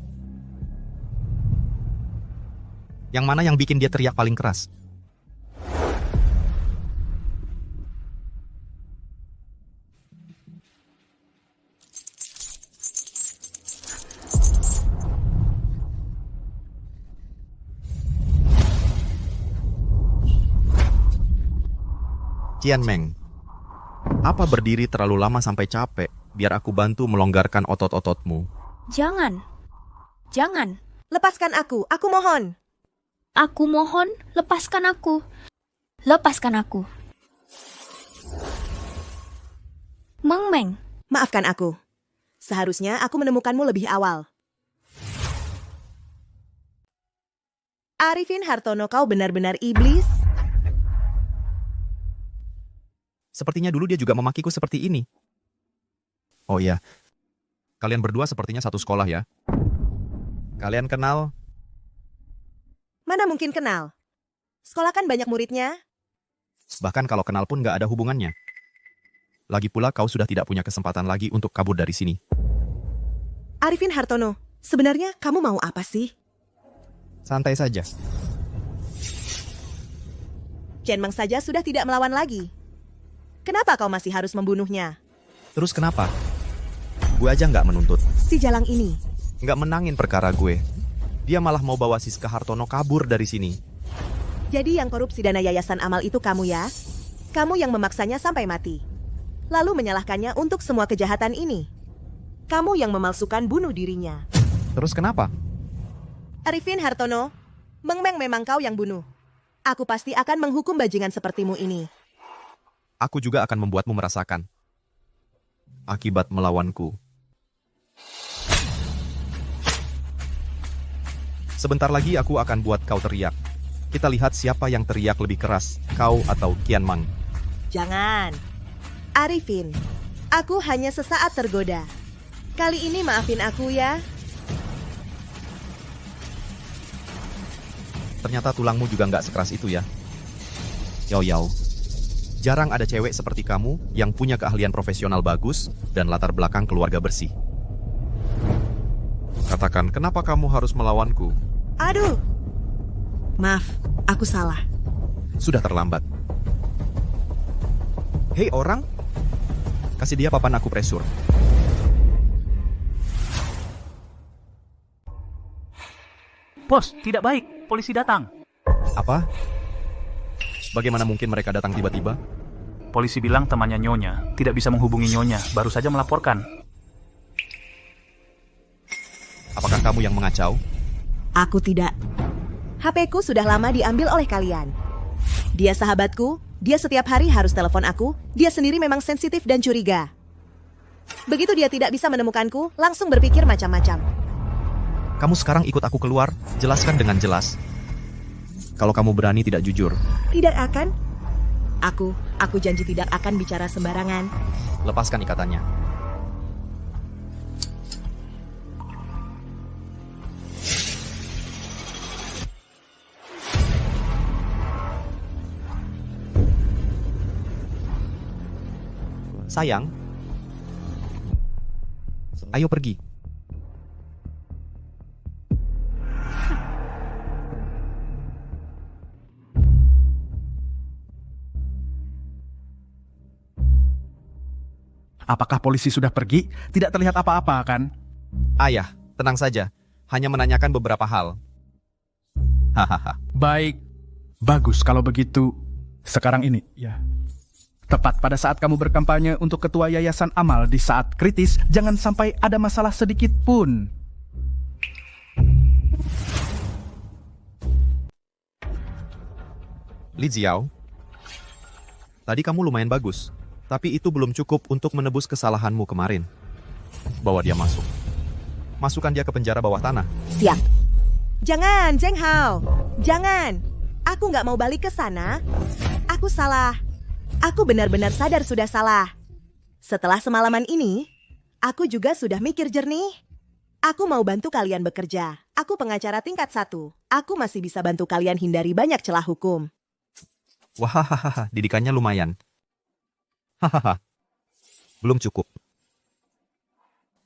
Yang mana yang bikin dia teriak paling keras? Qian Meng, apa berdiri terlalu lama sampai capek? Biar aku bantu melonggarkan otot-ototmu. Jangan. Lepaskan aku mohon. Aku mohon, lepaskan aku. Meng Meng. Maafkan aku. Seharusnya aku menemukanmu lebih awal. Arifin Hartono, kau benar-benar iblis. Sepertinya dulu dia juga memakiku seperti ini. Oh iya, kalian berdua sepertinya satu sekolah ya. Kalian kenal? Mana mungkin kenal? Sekolah kan banyak muridnya. Bahkan kalau kenal pun gak ada hubungannya. Lagi pula kau sudah tidak punya kesempatan lagi untuk kabur dari sini. Arifin Hartono, sebenarnya kamu mau apa sih? Santai saja. Chen Meng saja sudah tidak melawan lagi. Kenapa kau masih harus membunuhnya? Terus kenapa? Gue aja nggak menuntut. Si Jalang ini. Nggak menangin perkara gue. Dia malah mau bawa Siska Hartono kabur dari sini. Jadi yang korupsi dana yayasan amal itu kamu ya? Kamu yang memaksanya sampai mati. Lalu menyalahkannya untuk semua kejahatan ini. Kamu yang memalsukan bunuh dirinya. Terus kenapa? Arifin Hartono, Meng memang kau yang bunuh. Aku pasti akan menghukum bajingan sepertimu ini. Aku juga akan membuatmu merasakan akibat melawanku. Sebentar lagi aku akan buat kau teriak. Kita lihat siapa yang teriak lebih keras, kau atau Qian Mang. Jangan. Arifin, aku hanya sesaat tergoda. Kali ini maafin aku ya. Ternyata tulangmu juga nggak sekeras itu ya. Yao. Jarang ada cewek seperti kamu yang punya keahlian profesional bagus dan latar belakang keluarga bersih. Katakan, kenapa kamu harus melawanku? Aduh. Maaf, aku salah. Sudah terlambat. Hei orang, kasih dia papan aku presur. Bos, tidak baik. Polisi datang. Apa? Bagaimana mungkin mereka datang tiba-tiba? Polisi bilang temannya Nyonya tidak bisa menghubungi Nyonya, baru saja melaporkan. Apakah kamu yang mengacau? Aku tidak. HP-ku sudah lama diambil oleh kalian. Dia sahabatku, dia setiap hari harus telepon aku, dia sendiri memang sensitif dan curiga. Begitu dia tidak bisa menemukanku, langsung berpikir macam-macam. Kamu sekarang ikut aku keluar, jelaskan dengan jelas. Kalau kamu berani tidak jujur. Tidak akan. Aku janji tidak akan bicara sembarangan. Lepaskan ikatannya. Sayang, ayo pergi. Apakah polisi sudah pergi? Tidak terlihat apa-apa, kan? Ayah, tenang saja. Hanya menanyakan beberapa hal. Hahaha. Baik. Bagus kalau begitu. Sekarang ini, ya. Tepat pada saat kamu berkampanye untuk ketua yayasan amal di saat kritis, jangan sampai ada masalah sedikit pun. Li Ziao, tadi kamu lumayan bagus. Tapi itu belum cukup untuk menebus kesalahanmu kemarin. Bawa dia masuk. Masukkan dia ke penjara bawah tanah. Siap. Jangan, Zheng Hao. Jangan. Aku nggak mau balik ke sana. Aku salah. Aku benar-benar sadar sudah salah. Setelah semalaman ini, aku juga sudah mikir jernih. Aku mau bantu kalian bekerja. Aku pengacara tingkat 1. Aku masih bisa bantu kalian hindari banyak celah hukum. Wah, didikannya lumayan. Hahaha, belum cukup.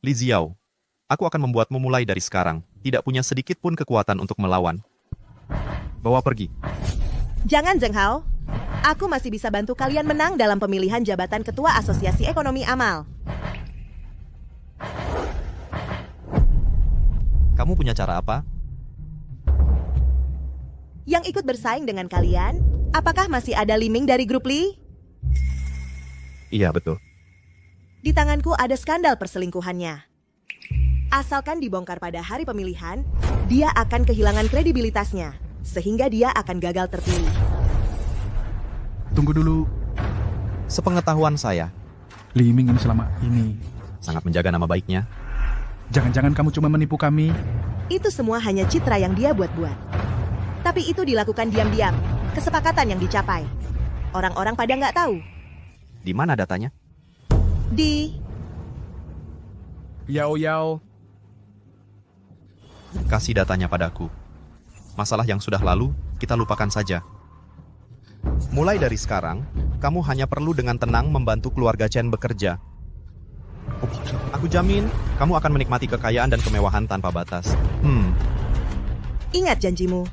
Li Ziao, aku akan membuatmu mulai dari sekarang. Tidak punya sedikit pun kekuatan untuk melawan. Bawa pergi. Jangan, Zheng Hao. Aku masih bisa bantu kalian menang dalam pemilihan jabatan Ketua Asosiasi Ekonomi Amal. Kamu punya cara apa? Yang ikut bersaing dengan kalian, apakah masih ada Li Ming dari grup Li? Iya, betul. Di tanganku ada skandal perselingkuhannya. Asalkan dibongkar pada hari pemilihan, dia akan kehilangan kredibilitasnya, sehingga dia akan gagal terpilih. Tunggu dulu. Sepengetahuan saya, Li Ming ini selama ini sangat menjaga nama baiknya. Jangan-jangan kamu cuma menipu kami? Itu semua hanya citra yang dia buat-buat. Tapi itu dilakukan diam-diam, kesepakatan yang dicapai. Orang-orang pada nggak tahu. Di mana datanya? Di... Yao. Kasih datanya padaku. Masalah yang sudah lalu, kita lupakan saja. Mulai dari sekarang, kamu hanya perlu dengan tenang membantu keluarga Chen bekerja. Aku jamin, kamu akan menikmati kekayaan dan kemewahan tanpa batas. Ingat janjimu.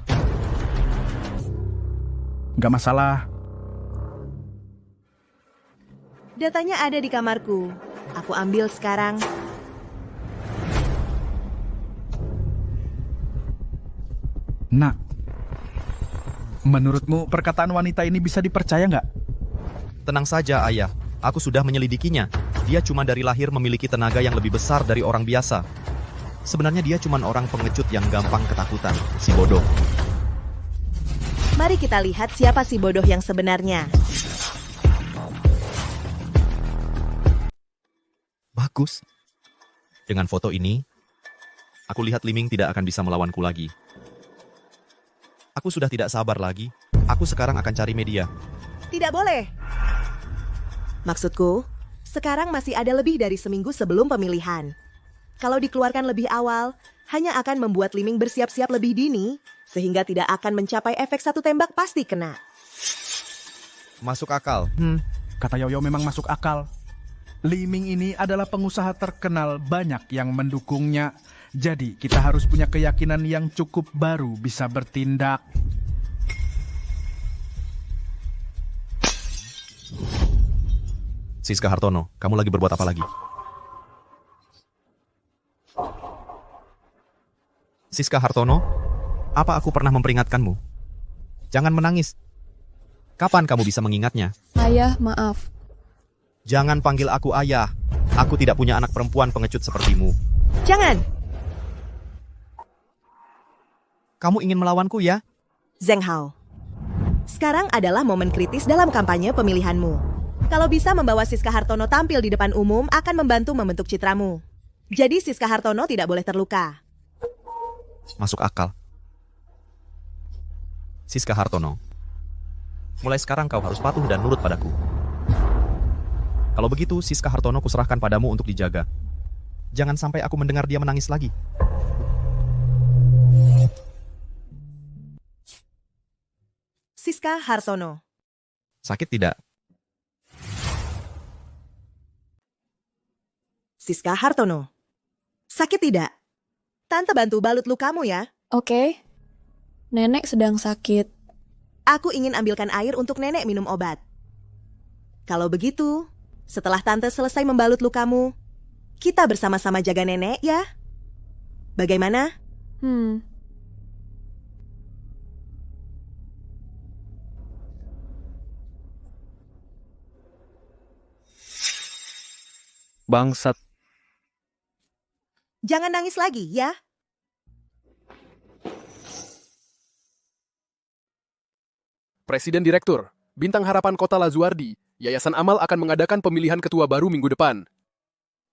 Nggak masalah. Datanya ada di kamarku. Aku ambil sekarang. Nak, menurutmu perkataan wanita ini bisa dipercaya nggak? Tenang saja, Ayah. Aku sudah menyelidikinya. Dia cuma dari lahir memiliki tenaga yang lebih besar dari orang biasa. Sebenarnya dia cuma orang pengecut yang gampang ketakutan, si bodoh. Mari kita lihat siapa si bodoh yang sebenarnya. Bagus. Dengan foto ini, aku lihat Liming tidak akan bisa melawanku lagi. Aku sudah tidak sabar lagi. Aku sekarang akan cari media. Tidak boleh. Maksudku, sekarang masih ada lebih dari seminggu sebelum pemilihan. Kalau dikeluarkan lebih awal, hanya akan membuat Liming bersiap-siap lebih dini, sehingga tidak akan mencapai efek satu tembak pasti kena. Masuk akal. Kata Yoyo memang masuk akal. Liming ini adalah pengusaha terkenal, banyak yang mendukungnya. Jadi kita harus punya keyakinan yang cukup baru bisa bertindak. Siska Hartono, kamu lagi berbuat apa lagi? Siska Hartono, apa aku pernah memperingatkanmu? Jangan menangis. Kapan kamu bisa mengingatnya? Ayah, maaf. Jangan panggil aku ayah. Aku tidak punya anak perempuan pengecut sepertimu. Jangan! Kamu ingin melawanku ya? Zheng Hao, sekarang adalah momen kritis dalam kampanye pemilihanmu. Kalau bisa membawa Siska Hartono tampil di depan umum akan membantu membentuk citramu. Jadi Siska Hartono tidak boleh terluka. Masuk akal. Siska Hartono, mulai sekarang kau harus patuh dan nurut padaku. Kalau begitu, Siska Hartono kuserahkan padamu untuk dijaga. Jangan sampai aku mendengar dia menangis lagi. Siska Hartono. Sakit tidak? Siska Hartono. Sakit tidak? Tante bantu balut lukamu ya. Oke. Nenek sedang sakit. Aku ingin ambilkan air untuk nenek minum obat. Kalau begitu, setelah tante selesai membalut lukamu, kita bersama-sama jaga nenek ya. Bagaimana? Bangsat. Jangan nangis lagi ya. Presiden Direktur, Bintang Harapan Kota Lazuardi, Yayasan Amal akan mengadakan pemilihan ketua baru minggu depan.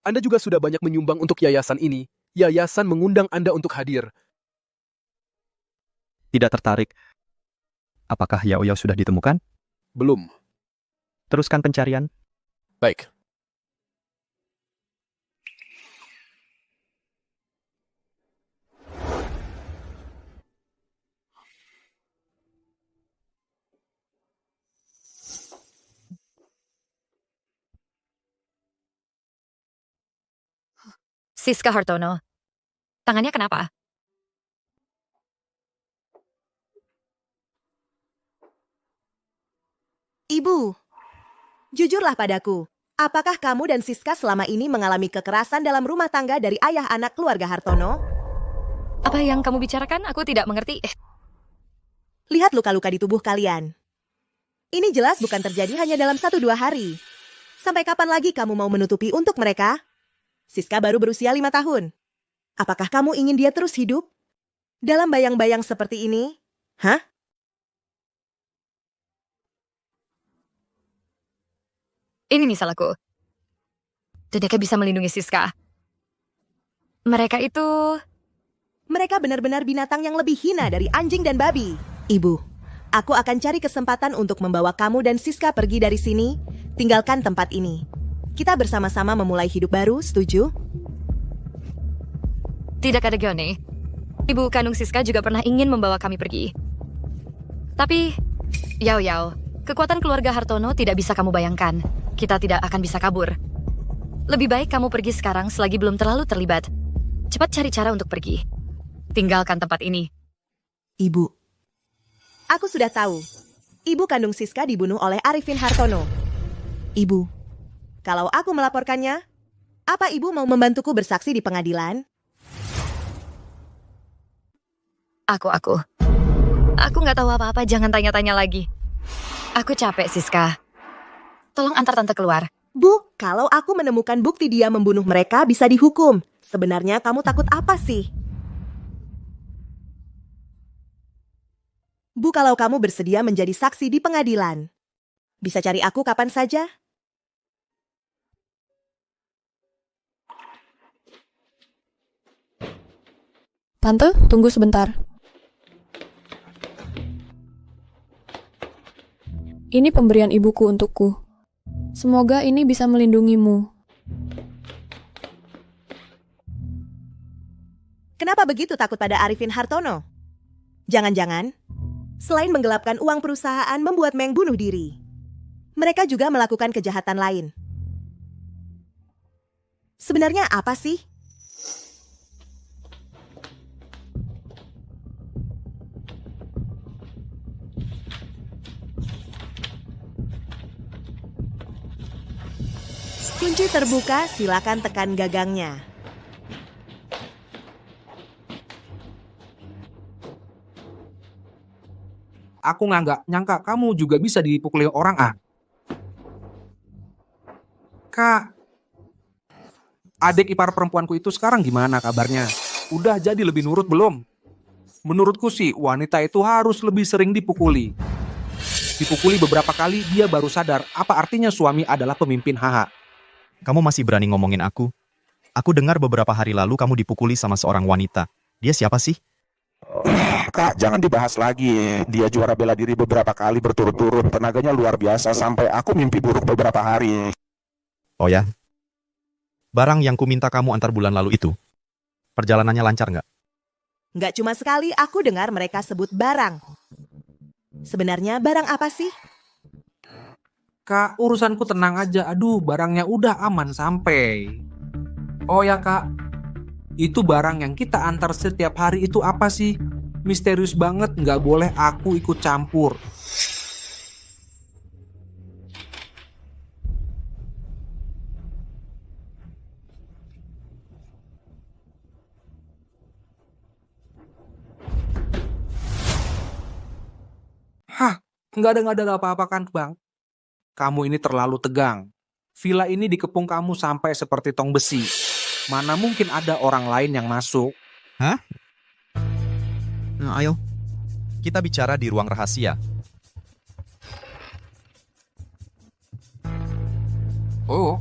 Anda juga sudah banyak menyumbang untuk yayasan ini. Yayasan mengundang Anda untuk hadir. Tidak tertarik. Apakah Yaoyao sudah ditemukan? Belum. Teruskan pencarian. Baik. Siska Hartono, tangannya kenapa? Ibu, jujurlah padaku. Apakah kamu dan Siska selama ini mengalami kekerasan dalam rumah tangga dari ayah anak keluarga Hartono? Apa yang kamu bicarakan? Aku tidak mengerti. Lihat luka-luka di tubuh kalian. Ini jelas bukan terjadi hanya dalam 1-2 hari. Sampai kapan lagi kamu mau menutupi untuk mereka? Siska baru berusia 5 tahun. Apakah kamu ingin dia terus hidup? Dalam bayang-bayang seperti ini? Hah? Ini nih salahku. Dedeka bisa melindungi Siska. Mereka itu... Mereka benar-benar binatang yang lebih hina dari anjing dan babi. Ibu, aku akan cari kesempatan untuk membawa kamu dan Siska pergi dari sini. Tinggalkan tempat ini. Kita bersama-sama memulai hidup baru, setuju? Tidak ada Gione. Ibu kandung Siska juga pernah ingin membawa kami pergi. Tapi, Yao, kekuatan keluarga Hartono tidak bisa kamu bayangkan. Kita tidak akan bisa kabur. Lebih baik kamu pergi sekarang selagi belum terlalu terlibat. Cepat cari cara untuk pergi. Tinggalkan tempat ini. Ibu, aku sudah tahu. Ibu kandung Siska dibunuh oleh Arifin Hartono. Ibu, Kalau aku melaporkannya, apa ibu mau membantuku bersaksi di pengadilan? Aku nggak tahu apa-apa, jangan tanya-tanya lagi. Aku capek, Siska. Tolong antar tante keluar. Bu, kalau aku menemukan bukti dia membunuh mereka bisa dihukum. Sebenarnya kamu takut apa sih? Bu, kalau kamu bersedia menjadi saksi di pengadilan, bisa cari aku kapan saja. Tante, tunggu sebentar. Ini pemberian ibuku untukku. Semoga ini bisa melindungimu. Kenapa begitu takut pada Arifin Hartono? Jangan-jangan, selain menggelapkan uang perusahaan membuat Meng bunuh diri, mereka juga melakukan kejahatan lain. Sebenarnya apa sih? Kunci terbuka, silakan tekan gagangnya. Aku nggak nyangka kamu juga bisa dipukuli orang, ah. Kak, adik ipar perempuanku itu sekarang gimana kabarnya? Udah jadi lebih nurut belum? Menurutku sih, wanita itu harus lebih sering dipukuli. Dipukuli beberapa kali, dia baru sadar apa artinya suami adalah pemimpin HH. Kamu masih berani ngomongin aku? Aku dengar beberapa hari lalu kamu dipukuli sama seorang wanita. Dia siapa sih? Kak, jangan dibahas lagi. Dia juara bela diri beberapa kali berturut-turut. Tenaganya luar biasa sampai aku mimpi buruk beberapa hari. Oh ya? Barang yang ku minta kamu antar bulan lalu itu, perjalanannya lancar nggak? Nggak cuma sekali aku dengar mereka sebut barang. Sebenarnya barang apa sih? Kak, urusanku tenang aja. Aduh, barangnya udah aman sampai. Oh ya, Kak. Itu barang yang kita antar setiap hari itu apa sih? Misterius banget, nggak boleh aku ikut campur. Hah, nggak ada apa-apa kan, Bang? Kamu ini terlalu tegang. Villa ini dikepung kamu sampai seperti tong besi. Mana mungkin ada orang lain yang masuk? Hah? Nah, ayo. Kita bicara di ruang rahasia. Oh.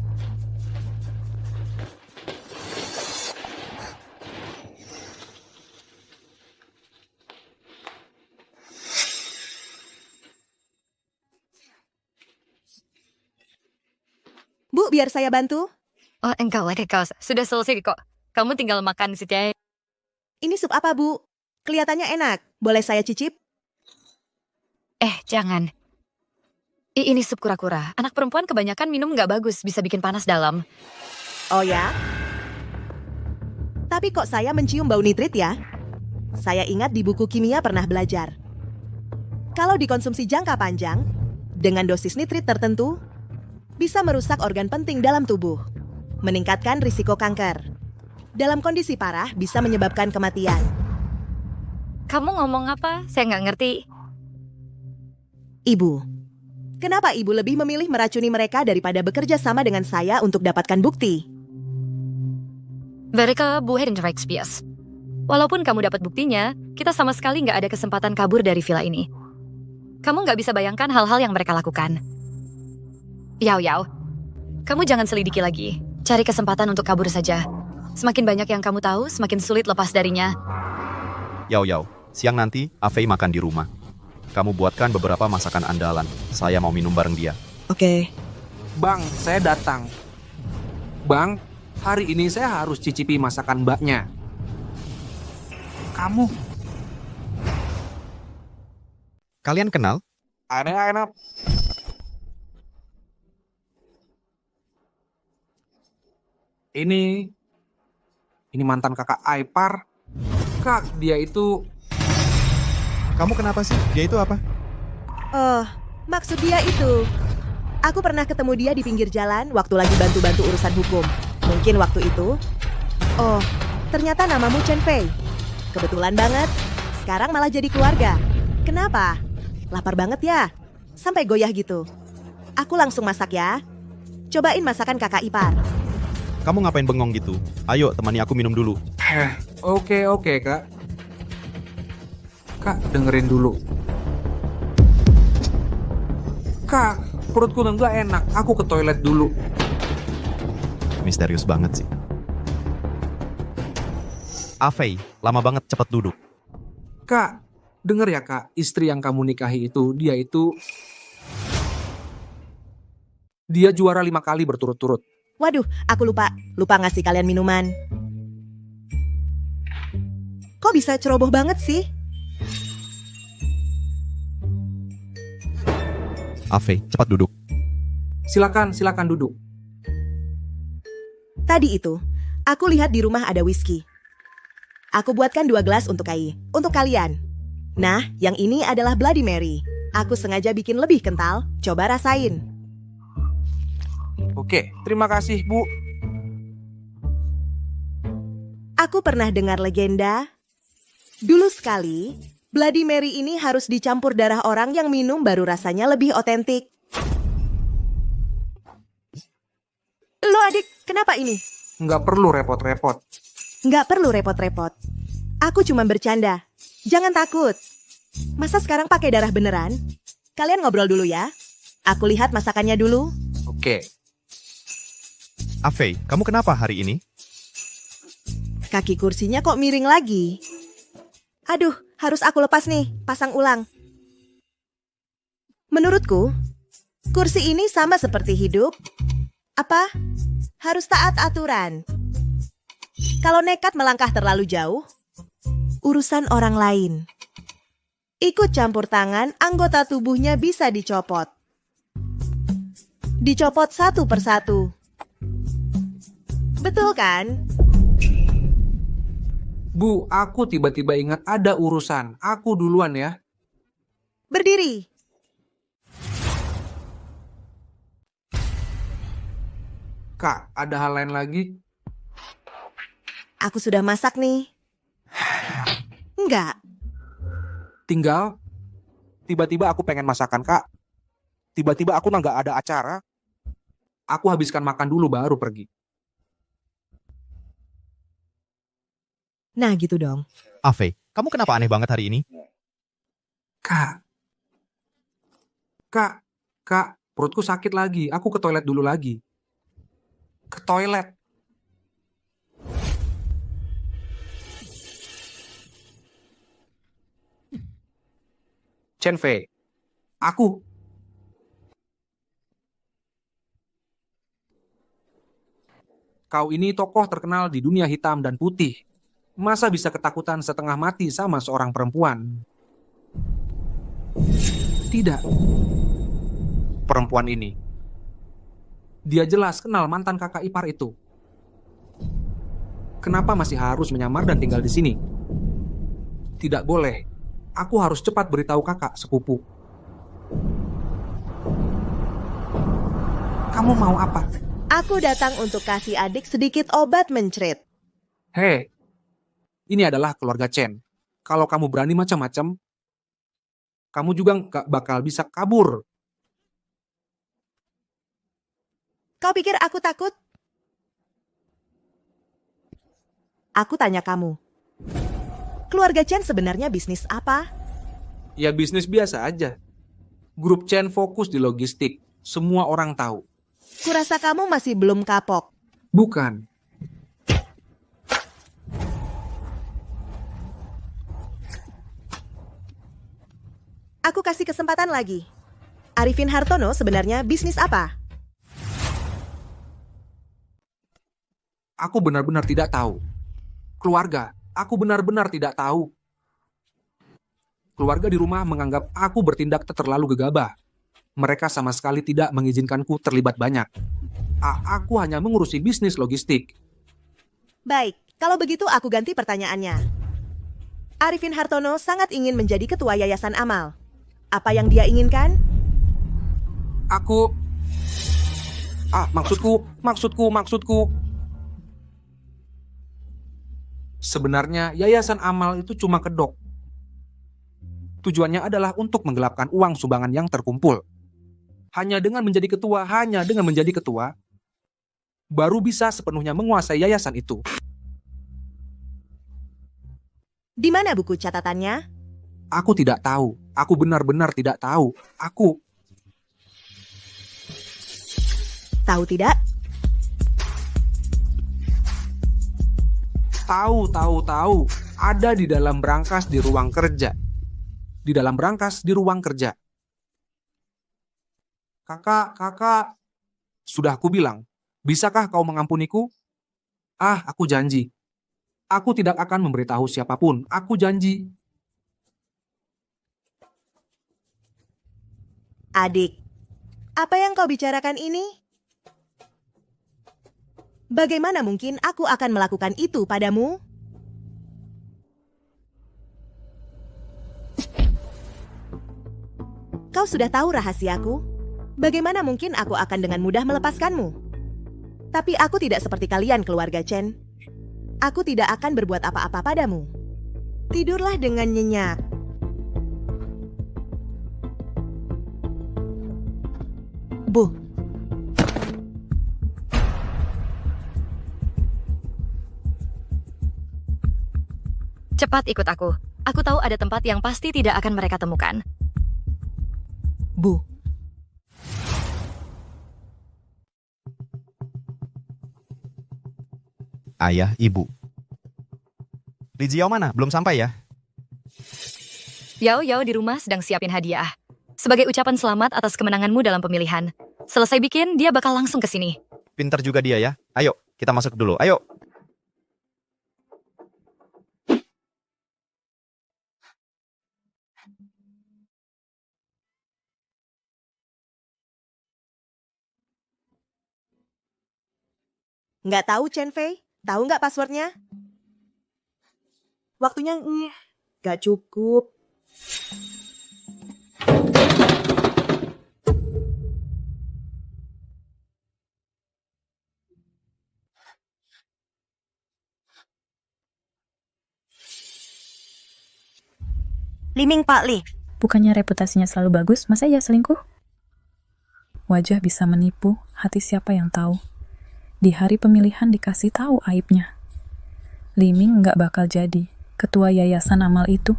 Bu, biar saya bantu. Oh, engkau. Sudah selesai kok. Kamu tinggal makan situ ya. Ini sup apa, Bu? Kelihatannya enak. Boleh saya cicip? Jangan. Ini sup kura-kura. Anak perempuan kebanyakan minum nggak bagus, bisa bikin panas dalam. Oh ya? Tapi kok saya mencium bau nitrit ya? Saya ingat di buku kimia pernah belajar. Kalau dikonsumsi jangka panjang, dengan dosis nitrit tertentu, bisa merusak organ penting dalam tubuh, meningkatkan risiko kanker. Dalam kondisi parah, bisa menyebabkan kematian. Kamu ngomong apa? Saya nggak ngerti. Ibu, kenapa ibu lebih memilih meracuni mereka daripada bekerja sama dengan saya untuk dapatkan bukti? Mereka bukan Shakespeare. Walaupun kamu dapat buktinya, kita sama sekali nggak ada kesempatan kabur dari villa ini. Kamu nggak bisa bayangkan hal-hal yang mereka lakukan. Yao, kamu jangan selidiki lagi. Cari kesempatan untuk kabur saja. Semakin banyak yang kamu tahu, semakin sulit lepas darinya. Yao, siang nanti Afei makan di rumah. Kamu buatkan beberapa masakan andalan. Saya mau minum bareng dia. Oke. Bang, saya datang. Bang, hari ini saya harus cicipi masakan mbaknya. Kamu? Kalian kenal? Enak. Ini mantan kakak Aipar. Kak, dia itu... Kamu kenapa sih? Dia itu apa? Oh, maksud dia itu. Aku pernah ketemu dia di pinggir jalan waktu lagi bantu-bantu urusan hukum. Mungkin waktu itu... Oh, ternyata namamu Chen Fei. Kebetulan banget, sekarang malah jadi keluarga. Kenapa? Lapar banget ya? Sampai goyah gitu. Aku langsung masak ya. Cobain masakan kakak ipar. Kamu ngapain bengong gitu? Ayo, temani aku minum dulu. Oke, Kak. Kak, dengerin dulu. Kak, perutku nggak enak. Aku ke toilet dulu. Misterius banget sih. Afei, lama banget, cepat duduk. Kak, denger ya Kak, istri yang kamu nikahi itu, dia juara 5 kali berturut-turut. Waduh, aku lupa ngasih kalian minuman. Kok bisa ceroboh banget sih? Afei, cepat duduk. Silakan duduk. Tadi itu, aku lihat di rumah ada whisky. Aku buatkan 2 gelas untuk kalian. Nah, yang ini adalah Bloody Mary. Aku sengaja bikin lebih kental, coba rasain. Oke, terima kasih Bu. Aku pernah dengar legenda. Dulu sekali, Bloody Mary ini harus dicampur darah orang yang minum baru rasanya lebih otentik. Lo adik, kenapa ini? Nggak perlu repot-repot. Nggak perlu repot-repot. Aku cuma bercanda. Jangan takut. Masa sekarang pakai darah beneran? Kalian ngobrol dulu ya. Aku lihat masakannya dulu. Oke. Afei, kamu kenapa hari ini? Kaki kursinya kok miring lagi? Aduh, harus aku lepas nih, pasang ulang. Menurutku, kursi ini sama seperti hidup. Apa? Harus taat aturan. Kalau nekat melangkah terlalu jauh, urusan orang lain. Ikut campur tangan, anggota tubuhnya bisa dicopot. Dicopot satu persatu. Betul kan? Bu, aku tiba-tiba ingat ada urusan. Aku duluan ya. Berdiri. Kak, ada hal lain lagi? Aku sudah masak nih. Enggak. Tinggal, tiba-tiba aku pengen masakan, Kak. Tiba-tiba aku nggak ada acara. Aku habiskan makan dulu baru pergi. Nah gitu dong. Afei, kamu kenapa aneh banget hari ini? Kak, perutku sakit lagi. Aku ke toilet dulu lagi. Ke toilet. Chen Fei, aku. Kau ini tokoh terkenal di dunia hitam dan putih. Masa bisa ketakutan setengah mati sama seorang perempuan? Tidak. Perempuan ini, dia jelas kenal mantan kakak ipar itu. Kenapa masih harus menyamar dan tinggal di sini? Tidak boleh. Aku harus cepat beritahu kakak sepupu. Kamu mau apa? Aku datang untuk kasih adik sedikit obat mencret. Hei, ini adalah keluarga Chen. Kalau kamu berani macam-macam, kamu juga nggak bakal bisa kabur. Kau pikir aku takut? Aku tanya kamu. Keluarga Chen sebenarnya bisnis apa? Ya bisnis biasa aja. Grup Chen fokus di logistik. Semua orang tahu. Kurasa kamu masih belum kapok. Bukan. Aku kasih kesempatan lagi. Arifin Hartono sebenarnya bisnis apa? Aku benar-benar tidak tahu. Keluarga, aku benar-benar tidak tahu. Keluarga di rumah menganggap aku bertindak terlalu gegabah. Mereka sama sekali tidak mengizinkanku terlibat banyak. Aku hanya mengurusi bisnis logistik. Baik, kalau begitu aku ganti pertanyaannya. Arifin Hartono sangat ingin menjadi ketua Yayasan Amal. Apa yang dia inginkan? Aku Maksudku. Sebenarnya yayasan amal itu cuma kedok. Tujuannya adalah untuk menggelapkan uang sumbangan yang terkumpul. Hanya dengan menjadi ketua, baru bisa sepenuhnya menguasai yayasan itu. Di mana buku catatannya? Aku tidak tahu. Aku benar-benar tidak tahu. Aku Tahu tidak? Tahu. Ada di dalam brankas di ruang kerja. Kakak. Sudah aku bilang, bisakah kau mengampuniku? Aku janji. Aku tidak akan memberitahu siapapun. Aku janji. Adik, apa yang kau bicarakan ini? Bagaimana mungkin aku akan melakukan itu padamu? Kau sudah tahu rahasiaku. Bagaimana mungkin aku akan dengan mudah melepaskanmu? Tapi aku tidak seperti kalian, keluarga Chen. Aku tidak akan berbuat apa-apa padamu. Tidurlah dengan nyenyak. Bu. Cepat ikut aku. Aku tahu ada tempat yang pasti tidak akan mereka temukan. Bu. Ayah, Ibu. Li Jiao mana? Belum sampai ya? Yao di rumah sedang siapin hadiah. Sebagai ucapan selamat atas kemenanganmu dalam pemilihan. Selesai bikin, dia bakal langsung ke sini. Pinter juga dia ya. Ayo, kita masuk dulu. Ayo. Nggak tahu, Chen Fei? Tahu nggak passwordnya? Waktunya nggak cukup. Liming Pak Li. Bukannya reputasinya selalu bagus, masa ia selingkuh? Wajah bisa menipu, hati siapa yang tahu. Di hari pemilihan dikasih tahu aibnya. Liming nggak bakal jadi ketua yayasan amal itu.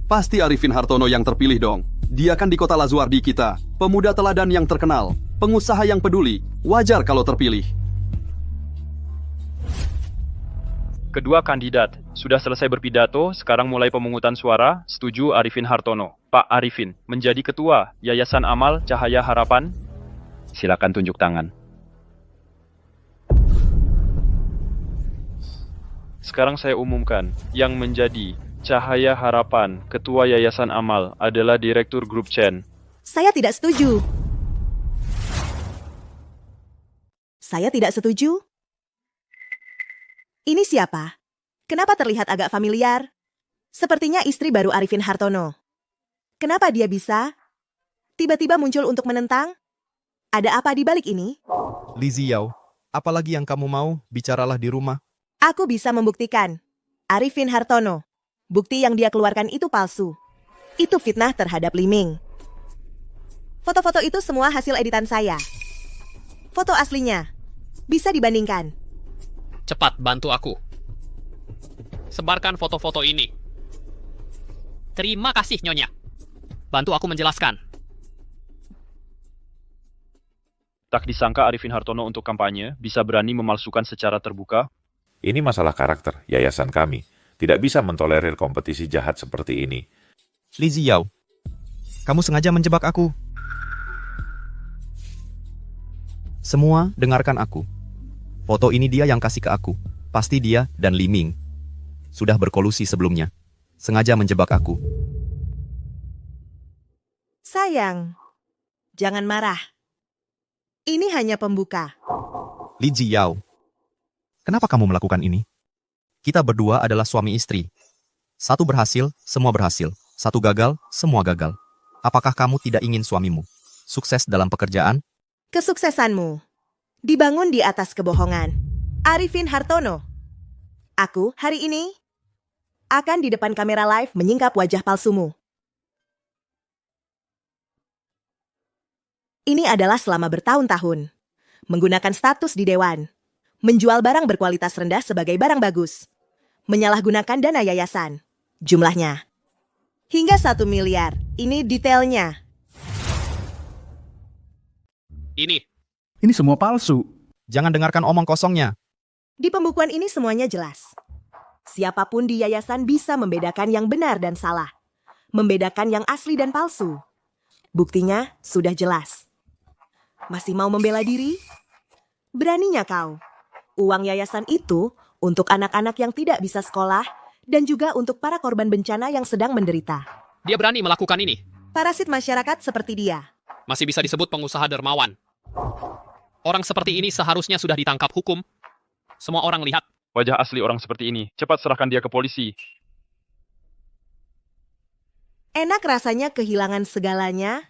Pasti Arifin Hartono yang terpilih dong. Dia kan di kota Lazuardi kita. Pemuda teladan yang terkenal. Pengusaha yang peduli. Wajar kalau terpilih. Kedua kandidat sudah selesai berpidato, sekarang mulai pemungutan suara. Setuju Arifin Hartono. Pak Arifin, menjadi ketua Yayasan Amal Cahaya Harapan. Silakan tunjuk tangan. Sekarang saya umumkan, yang menjadi Cahaya Harapan Ketua Yayasan Amal adalah Direktur Grup Chen. Saya tidak setuju. Ini siapa? Kenapa terlihat agak familiar? Sepertinya istri baru Arifin Hartono. Kenapa dia bisa tiba-tiba muncul untuk menentang? Ada apa di balik ini? Li Jiao, apalagi yang kamu mau, bicaralah di rumah. Aku bisa membuktikan. Arifin Hartono. Bukti yang dia keluarkan itu palsu. Itu fitnah terhadap Liming. Foto-foto itu semua hasil editan saya. Foto aslinya. Bisa dibandingkan. Cepat bantu aku. Sebarkan foto-foto ini. Terima kasih, Nyonya. Bantu aku menjelaskan. Tak disangka Arifin Hartono untuk kampanye bisa berani memalsukan secara terbuka. Ini masalah karakter yayasan kami. Tidak bisa mentolerir kompetisi jahat seperti ini. Li Jiao, kamu sengaja menjebak aku. Semua dengarkan aku. Foto ini dia yang kasih ke aku. Pasti dia dan Liming sudah berkolusi sebelumnya. Sengaja menjebak aku. Sayang, jangan marah. Ini hanya pembuka. Li Jiao, kenapa kamu melakukan ini? Kita berdua adalah suami istri. Satu berhasil, semua berhasil. Satu gagal, semua gagal. Apakah kamu tidak ingin suamimu sukses dalam pekerjaan? Kesuksesanmu dibangun di atas kebohongan. Arifin Hartono. Aku hari ini akan di depan kamera live menyingkap wajah palsumu. Ini adalah selama bertahun-tahun. Menggunakan status di dewan. Menjual barang berkualitas rendah sebagai barang bagus. Menyalahgunakan dana yayasan. Jumlahnya hingga 1 miliar. Ini detailnya. Ini semua palsu. Jangan dengarkan omong kosongnya. Di pembukuan ini semuanya jelas. Siapapun di yayasan bisa membedakan yang benar dan salah. Membedakan yang asli dan palsu. Buktinya sudah jelas. Masih mau membela diri? Beraninya kau. Uang yayasan itu untuk anak-anak yang tidak bisa sekolah dan juga untuk para korban bencana yang sedang menderita. Dia berani melakukan ini. Parasit masyarakat seperti dia. Masih bisa disebut pengusaha dermawan. Orang seperti ini seharusnya sudah ditangkap hukum. Semua orang lihat. Wajah asli orang seperti ini. Cepat serahkan dia ke polisi. Enak rasanya kehilangan segalanya.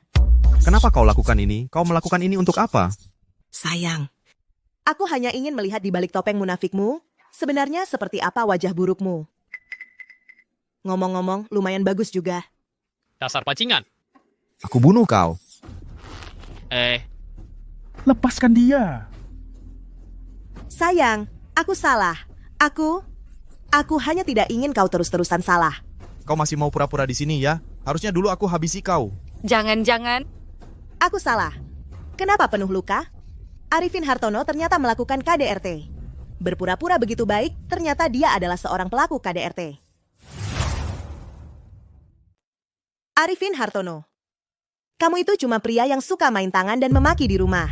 Kenapa kau lakukan ini? Kau melakukan ini untuk apa? Sayang. Aku hanya ingin melihat di balik topeng munafikmu, sebenarnya seperti apa wajah burukmu. Ngomong-ngomong, lumayan bagus juga. Dasar pancingan. Aku bunuh kau. Lepaskan dia. Sayang, aku salah. Aku hanya tidak ingin kau terus-terusan salah. Kau masih mau pura-pura di sini ya? Harusnya dulu aku habisi kau. Jangan-jangan. Aku salah. Kenapa penuh luka? Arifin Hartono ternyata melakukan KDRT. Berpura-pura begitu baik, ternyata dia adalah seorang pelaku KDRT. Arifin Hartono. Kamu itu cuma pria yang suka main tangan dan memaki di rumah.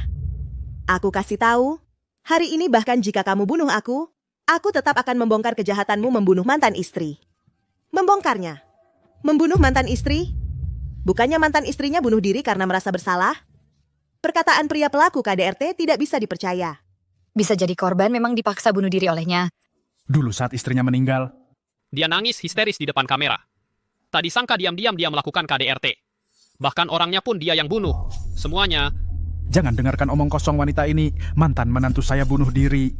Aku kasih tahu, hari ini bahkan jika kamu bunuh aku tetap akan membongkar kejahatanmu membunuh mantan istri. Membongkarnya. Membunuh mantan istri? Bukannya mantan istrinya bunuh diri karena merasa bersalah? Perkataan pria pelaku KDRT tidak bisa dipercaya. Bisa jadi korban memang dipaksa bunuh diri olehnya. Dulu saat istrinya meninggal, Dia nangis histeris di depan kamera. Tak disangka diam-diam dia melakukan KDRT. Bahkan orangnya pun dia yang bunuh. Semuanya. jangan dengarkan omong kosong wanita ini. Mantan menantu saya bunuh diri.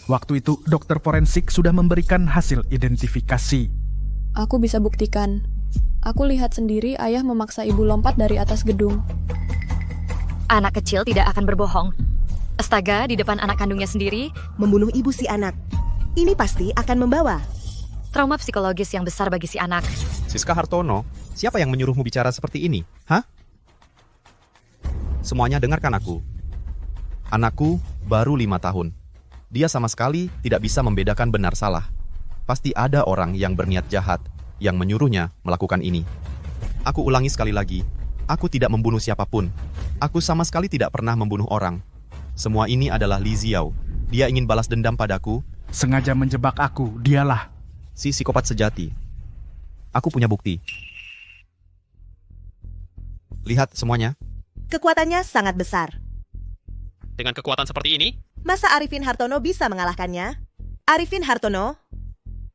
Waktu itu dokter forensik sudah memberikan hasil identifikasi. Aku bisa buktikan. Aku lihat sendiri ayah memaksa ibu lompat dari atas gedung. Anak kecil tidak akan berbohong. Astaga, di depan anak kandungnya sendiri. Membunuh ibu si anak. Ini pasti akan membawa trauma psikologis yang besar bagi si anak. Siska Hartono, siapa yang menyuruhmu bicara seperti ini? Hah? Semuanya dengarkan aku. Anakku baru 5 tahun. Dia sama sekali tidak bisa membedakan benar salah. Pasti ada orang yang berniat jahat yang menyuruhnya melakukan ini. Aku ulangi sekali lagi. Aku tidak membunuh siapapun. Aku sama sekali tidak pernah membunuh orang. Semua ini adalah Li Ziao. Dia ingin balas dendam padaku. Sengaja menjebak aku, dialah. Si psikopat sejati. Aku punya bukti. Lihat semuanya. Kekuatannya sangat besar. Dengan kekuatan seperti ini, Masa Arifin Hartono bisa mengalahkannya? Arifin Hartono,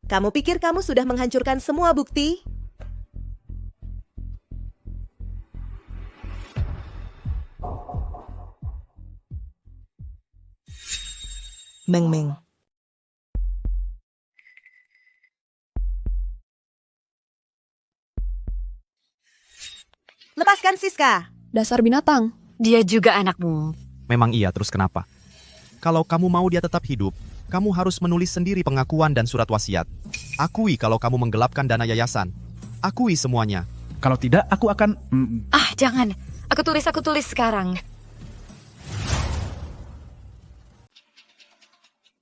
kamu pikir kamu sudah menghancurkan semua bukti? Meng-meng. Lepaskan Siska. Dasar binatang. Dia juga anakmu. Memang iya, terus kenapa? Kalau kamu mau dia tetap hidup, kamu harus menulis sendiri pengakuan dan surat wasiat. Akui kalau kamu menggelapkan dana yayasan. Akui semuanya. Kalau tidak, aku akan... Jangan. Aku tulis sekarang.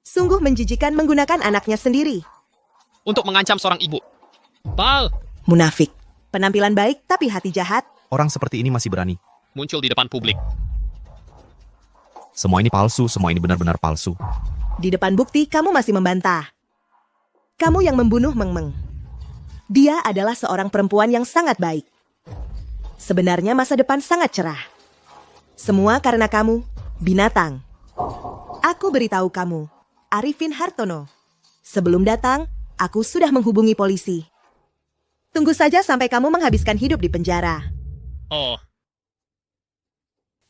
Sungguh menjijikan menggunakan anaknya sendiri. untuk mengancam seorang ibu. Pal! Munafik. Penampilan baik tapi hati jahat. Orang seperti ini masih berani. Muncul di depan publik. Semua ini palsu, semua ini benar-benar palsu. Di depan bukti kamu masih membantah. Kamu yang membunuh Meng-Meng. Dia adalah seorang perempuan yang sangat baik. Sebenarnya masa depan sangat cerah. Semua karena kamu, binatang. Aku beritahu kamu, Arifin Hartono. Sebelum datang, aku sudah menghubungi polisi. Tunggu saja sampai kamu menghabiskan hidup di penjara. Oh.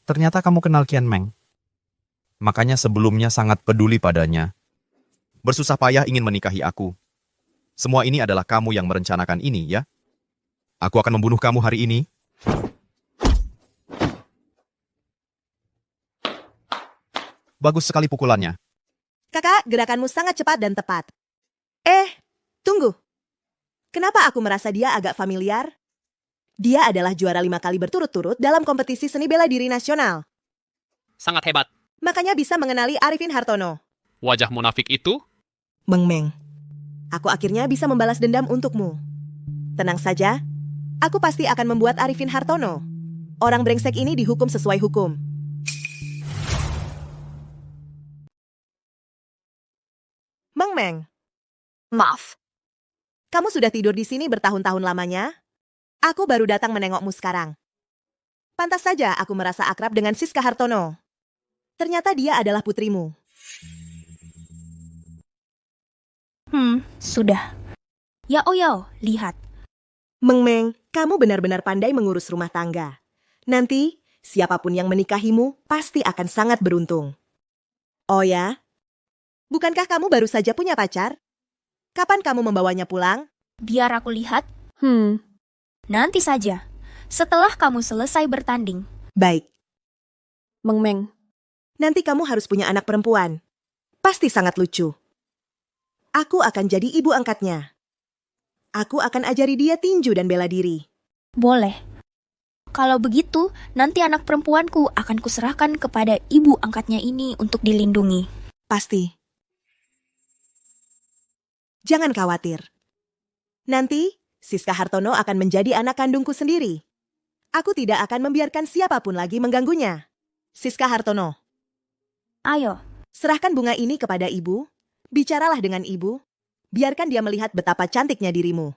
Ternyata kamu kenal Kian Meng. Makanya sebelumnya sangat peduli padanya. Bersusah payah ingin menikahi aku. Semua ini adalah kamu yang merencanakan ini, ya? Aku akan membunuh kamu hari ini. Bagus sekali pukulannya. Kakak, gerakanmu sangat cepat dan tepat. Tunggu. Kenapa aku merasa dia agak familiar? Dia adalah juara 5 kali berturut-turut dalam kompetisi seni bela diri nasional. Sangat hebat. Makanya bisa mengenali Arifin Hartono. Wajah munafik itu? Meng-meng. Aku akhirnya bisa membalas dendam untukmu. Tenang saja. Aku pasti akan membuat Arifin Hartono. Orang brengsek ini dihukum sesuai hukum. Meng-meng. Maaf. Kamu sudah tidur di sini bertahun-tahun lamanya? Aku baru datang menengokmu sekarang. Pantas saja aku merasa akrab dengan Siska Hartono. Ternyata dia adalah putrimu. Sudah. Yao, lihat. Meng-meng, kamu benar-benar pandai mengurus rumah tangga. Nanti, siapapun yang menikahimu pasti akan sangat beruntung. Oh ya? Bukankah kamu baru saja punya pacar? Kapan kamu membawanya pulang? Biar aku lihat. Nanti saja. Setelah kamu selesai bertanding. Baik. Meng-meng. Nanti kamu harus punya anak perempuan. Pasti sangat lucu. Aku akan jadi ibu angkatnya. Aku akan ajari dia tinju dan bela diri. Boleh. Kalau begitu, nanti anak perempuanku akan kuserahkan kepada ibu angkatnya ini untuk dilindungi. Pasti. Jangan khawatir. Nanti, Siska Hartono akan menjadi anak kandungku sendiri. Aku tidak akan membiarkan siapapun lagi mengganggunya. Siska Hartono. Ayo. Serahkan bunga ini kepada ibu. Bicaralah dengan ibu. Biarkan dia melihat betapa cantiknya dirimu.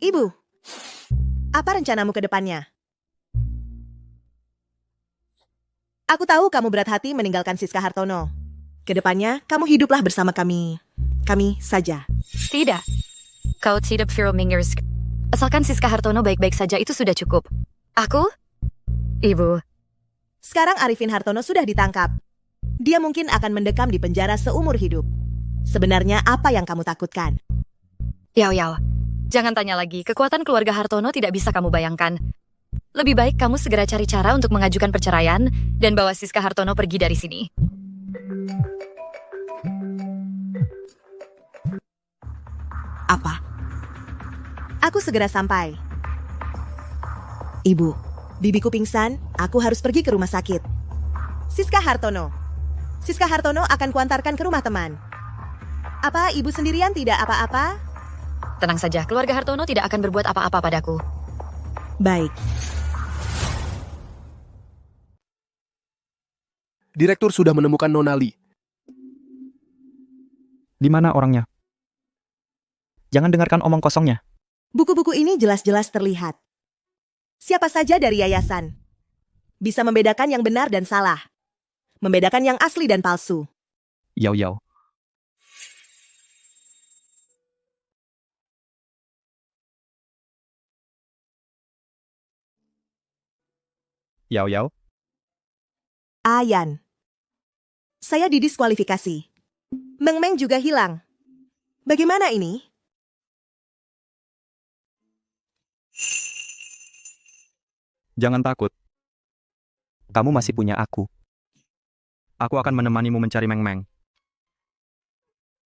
Ibu, apa rencanamu ke depannya? Aku tahu kamu berat hati meninggalkan Siska Hartono. Kedepannya, kamu hiduplah bersama kami. Kami saja. Tidak. Kau tidak Vero Mingers. Asalkan Siska Hartono baik-baik saja itu sudah cukup. Aku? Ibu. Sekarang Arifin Hartono sudah ditangkap. Dia mungkin akan mendekam di penjara seumur hidup. Sebenarnya apa yang kamu takutkan? Yao, jangan tanya lagi. Kekuatan keluarga Hartono tidak bisa kamu bayangkan. Lebih baik kamu segera cari cara untuk mengajukan perceraian dan bawa Siska Hartono pergi dari sini. Apa? Aku segera sampai. Ibu, bibiku pingsan, aku harus pergi ke rumah sakit. Siska Hartono akan kuantarkan ke rumah teman. Apa ibu sendirian tidak apa-apa? Tenang saja, keluarga Hartono tidak akan berbuat apa-apa padaku. Baik. Direktur sudah menemukan Nonali. Di mana orangnya? Jangan dengarkan omong kosongnya. Buku-buku ini jelas-jelas terlihat. Siapa saja dari yayasan bisa membedakan yang benar dan salah. Membedakan yang asli dan palsu. Yao. Yao. Ayan. Saya didiskualifikasi. Meng-meng juga hilang. Bagaimana ini? Jangan takut. Kamu masih punya aku. Aku akan menemanimu mencari Meng-meng.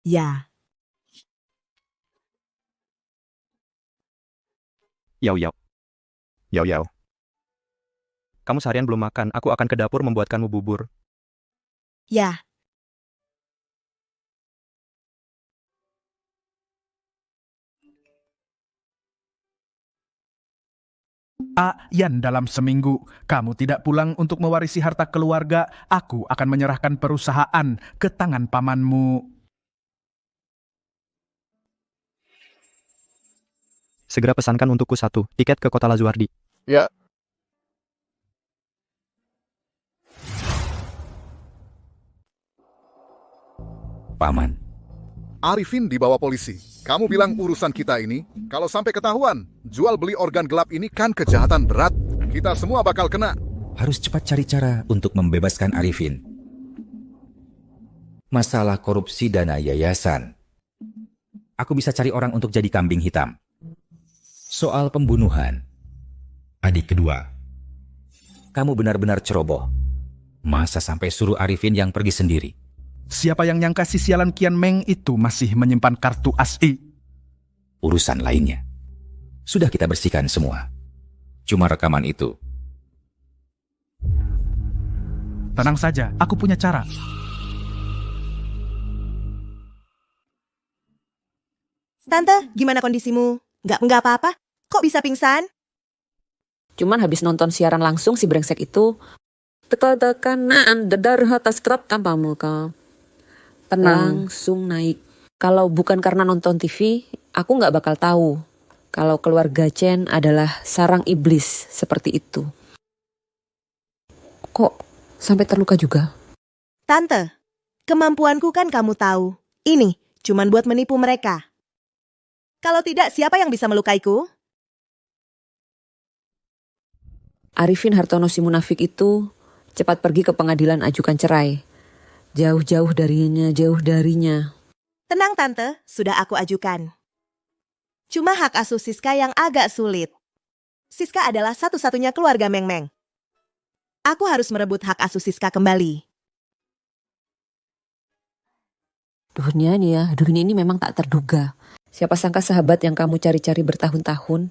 Ya. Yao. Kamu seharian belum makan, aku akan ke dapur membuatkanmu bubur. Ya. Yan, dalam seminggu, kamu tidak pulang untuk mewarisi harta keluarga, aku akan menyerahkan perusahaan ke tangan pamanmu. Segera pesankan untukku 1 tiket ke kota Lazuardi. Ya. Paman, Arifin dibawa polisi. Kamu bilang urusan kita ini, kalau sampai ketahuan, jual beli organ gelap ini kan kejahatan berat. Kita semua bakal kena. Harus cepat cari cara untuk membebaskan Arifin. Masalah korupsi dana yayasan. Aku bisa cari orang untuk jadi kambing hitam. Soal pembunuhan. Adik kedua. Kamu benar-benar ceroboh. Masa sampai suruh Arifin yang pergi sendiri? Siapa yang nyangka si sialan Kian Meng itu masih menyimpan kartu asli? Urusan lainnya. Sudah kita bersihkan semua. Cuma rekaman itu. Tenang saja, aku punya cara. Tante, gimana kondisimu? Nggak apa-apa? Kok bisa pingsan? Cuman habis nonton siaran langsung si brengsek itu tekan dedar atas trap tanpa muka. Langsung naik. Kalau bukan karena nonton TV, aku nggak bakal tahu kalau keluarga Chen adalah sarang iblis seperti itu. Kok sampai terluka juga? Tante, kemampuanku kan kamu tahu. Ini cuman buat menipu mereka. Kalau tidak, siapa yang bisa melukaiku? Arifin Hartono si munafik itu cepat pergi ke pengadilan ajukan cerai. Jauh-jauh darinya. Tenang Tante, sudah aku ajukan. Cuma hak asuh Siska yang agak sulit. Siska adalah satu-satunya keluarga Meng Meng. Aku harus merebut hak asuh Siska kembali. Dunia ini memang tak terduga. Siapa sangka sahabat yang kamu cari-cari bertahun-tahun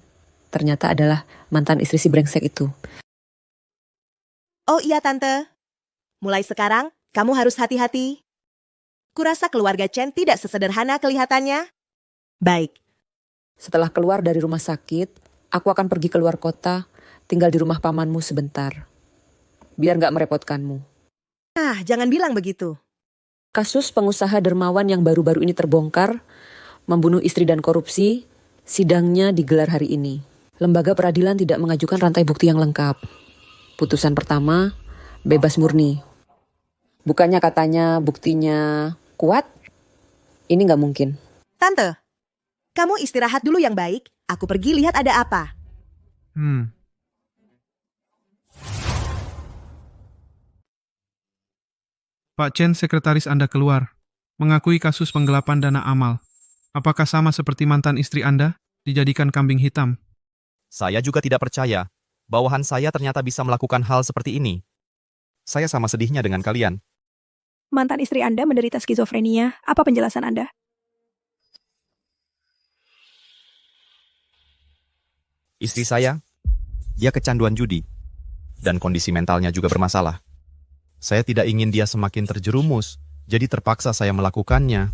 ternyata adalah mantan istri si brengsek itu. Oh iya Tante, mulai sekarang kamu harus hati-hati. Kurasa keluarga Chen tidak sesederhana kelihatannya. Baik. Setelah keluar dari rumah sakit, aku akan pergi keluar kota, tinggal di rumah pamanmu sebentar. Biar gak merepotkanmu. Ah, jangan bilang begitu. Kasus pengusaha dermawan yang baru-baru ini terbongkar, membunuh istri dan korupsi, sidangnya digelar hari ini. Lembaga peradilan tidak mengajukan rantai bukti yang lengkap. Putusan pertama, bebas murni. Bukannya katanya buktinya kuat? Ini nggak mungkin. Tante, kamu istirahat dulu yang baik. Aku pergi lihat ada apa. Pak Chen, sekretaris Anda keluar. Mengakui kasus penggelapan dana amal. Apakah sama seperti mantan istri Anda? Dijadikan kambing hitam? Saya juga tidak percaya. Bawahan saya ternyata bisa melakukan hal seperti ini. Saya sama sedihnya dengan kalian. Mantan istri Anda menderita skizofrenia. Apa penjelasan Anda? Istri saya, dia kecanduan judi. Dan kondisi mentalnya juga bermasalah. Saya tidak ingin dia semakin terjerumus, jadi terpaksa saya melakukannya.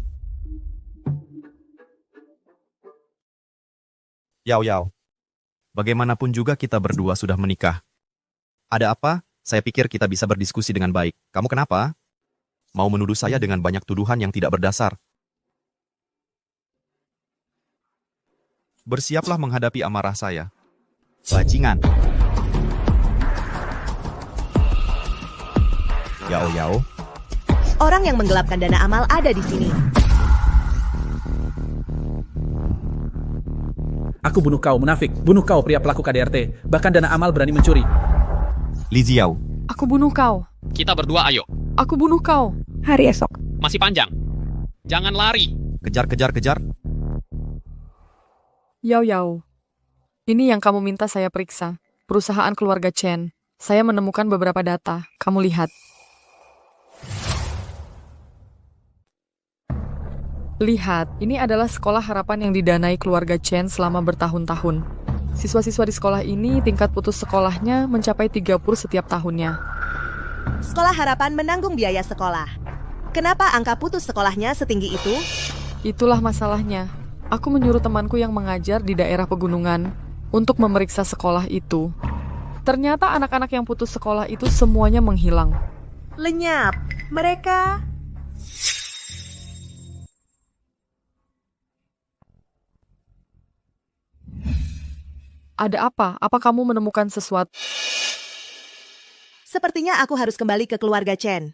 Yao, bagaimanapun juga kita berdua sudah menikah. Ada apa? Saya pikir kita bisa berdiskusi dengan baik. Kamu kenapa? Mau menuduh saya dengan banyak tuduhan yang tidak berdasar. Bersiaplah menghadapi amarah saya. Bajingan. Yao. Orang yang menggelapkan dana amal ada di sini. Aku bunuh kau, munafik. Bunuh kau, pria pelaku KDRT. Bahkan dana amal berani mencuri. Li Ziao. Aku bunuh kau. Kita berdua ayo. Aku bunuh kau. Hari esok. Masih panjang. Jangan lari. Kejar. Yao. Ini yang kamu minta saya periksa. Perusahaan keluarga Chen. Saya menemukan beberapa data. Kamu lihat. Lihat, ini adalah sekolah harapan yang didanai keluarga Chen selama bertahun-tahun. Siswa-siswa di sekolah ini tingkat putus sekolahnya mencapai 30 setiap tahunnya. Sekolah harapan menanggung biaya sekolah. Kenapa angka putus sekolahnya setinggi itu? Itulah masalahnya. Aku menyuruh temanku yang mengajar di daerah pegunungan untuk memeriksa sekolah itu. Ternyata anak-anak yang putus sekolah itu semuanya menghilang. Lenyap. Mereka... Ada apa? Apa kamu menemukan sesuatu? Sepertinya aku harus kembali ke keluarga Chen.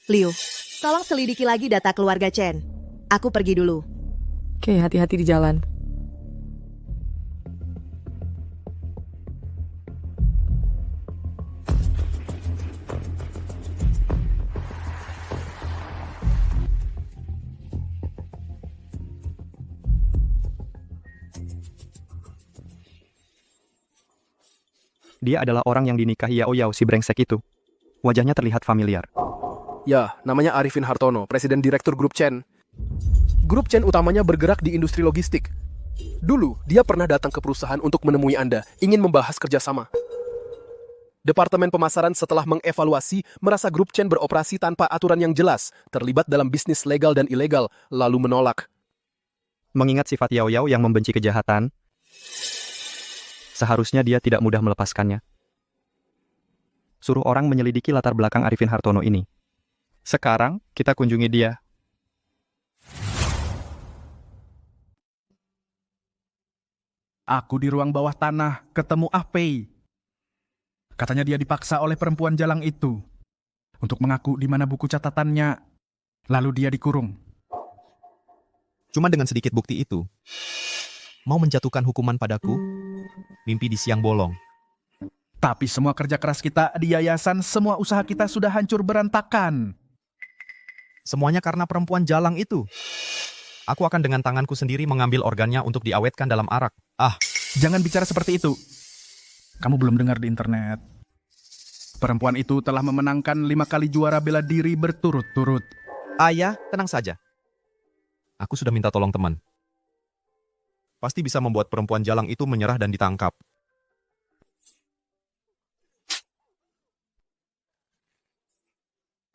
Liu, tolong selidiki lagi data keluarga Chen. Aku pergi dulu. Oke, hati-hati di jalan. Dia adalah orang yang dinikahi Yao Yao si brengsek itu. Wajahnya terlihat familiar. Ya, namanya Arifin Hartono, Presiden Direktur Grup Chen. Grup Chen utamanya bergerak di industri logistik. Dulu, dia pernah datang ke perusahaan untuk menemui Anda, ingin membahas kerjasama. Departemen pemasaran setelah mengevaluasi, merasa Grup Chen beroperasi tanpa aturan yang jelas, terlibat dalam bisnis legal dan ilegal, lalu menolak. Mengingat sifat Yao Yao yang membenci kejahatan, seharusnya dia tidak mudah melepaskannya. Suruh orang menyelidiki latar belakang Arifin Hartono ini. Sekarang, kita kunjungi dia. Aku di ruang bawah tanah ketemu Ah Pei. Katanya dia dipaksa oleh perempuan jalang itu untuk mengaku di mana buku catatannya. Lalu dia dikurung. Cuma dengan sedikit bukti itu, mau menjatuhkan hukuman padaku? Mimpi di siang bolong. Tapi semua kerja keras kita di yayasan, semua usaha kita sudah hancur berantakan. Semuanya karena perempuan jalang itu. Aku akan dengan tanganku sendiri mengambil organnya untuk diawetkan dalam arak. Jangan bicara seperti itu. Kamu belum dengar di internet. Perempuan itu telah memenangkan 5 kali juara bela diri berturut-turut. Ayah, tenang saja. Aku sudah minta tolong teman. Pasti bisa membuat perempuan jalang itu menyerah dan ditangkap.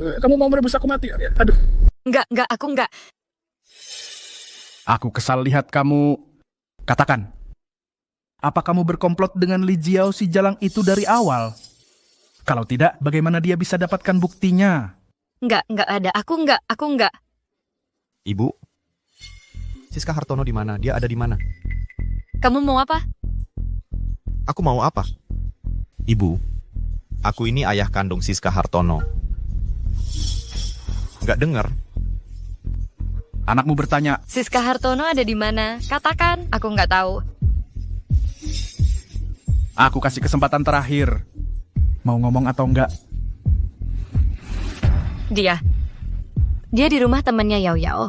Kamu mau merebus aku mati? Aduh. Enggak, aku enggak. Aku kesal lihat kamu. Katakan, apa kamu berkomplot dengan Li Jiao si jalang itu dari awal? Kalau tidak, bagaimana dia bisa dapatkan buktinya? Enggak ada. Aku enggak. Ibu, Siska Hartono di mana? Dia ada di mana? Kamu mau apa? Aku mau apa? Ibu, aku ini ayah kandung Siska Hartono. Nggak dengar? Anakmu bertanya, Siska Hartono ada di mana? Katakan, aku nggak tahu. aku kasih kesempatan terakhir. Mau ngomong atau enggak? Dia di rumah temannya Yao Yao.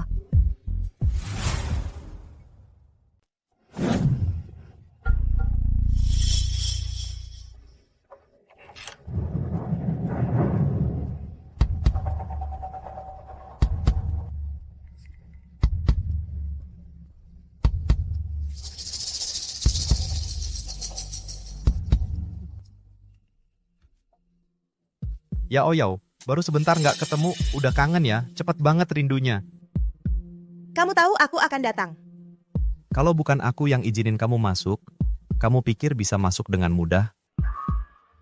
Yao Yao, baru sebentar nggak ketemu, udah kangen ya? Cepat banget rindunya. Kamu tahu aku akan datang. Kalau bukan aku yang izinin kamu masuk, kamu pikir bisa masuk dengan mudah?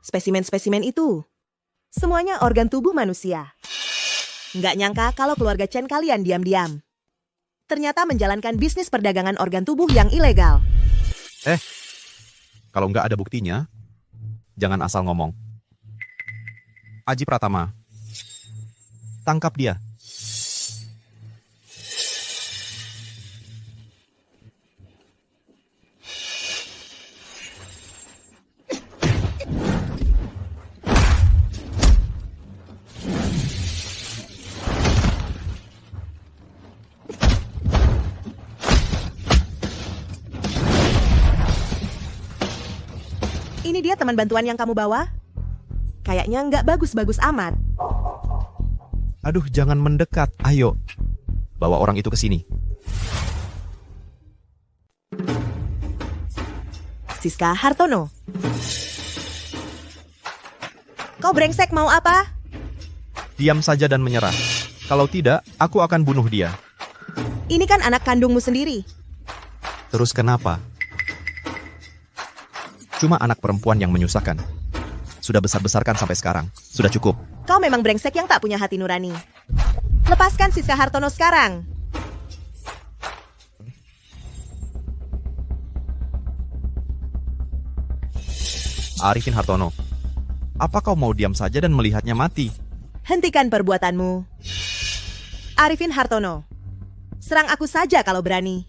Spesimen-spesimen itu, semuanya organ tubuh manusia. Nggak nyangka kalau keluarga Chen kalian diam-diam. Ternyata menjalankan bisnis perdagangan organ tubuh yang ilegal. Kalau nggak ada buktinya, jangan asal ngomong. Aji Pratama, tangkap dia. Ini dia teman bantuan yang kamu bawa? Kayaknya nggak bagus-bagus amat. Aduh, jangan mendekat. Ayo, bawa orang itu ke sini. Siska Hartono. Kau brengsek mau apa? Diam saja dan menyerah. Kalau tidak, aku akan bunuh dia. Ini kan anak kandungmu sendiri. Terus kenapa? Cuma anak perempuan yang menyusahkan. Sudah besar-besarkan sampai sekarang. Sudah cukup. Kau memang brengsek yang tak punya hati nurani. Lepaskan Siska Hartono sekarang. Arifin Hartono, apa kau mau diam saja dan melihatnya mati? Hentikan perbuatanmu. Arifin Hartono, Serang aku saja kalau berani.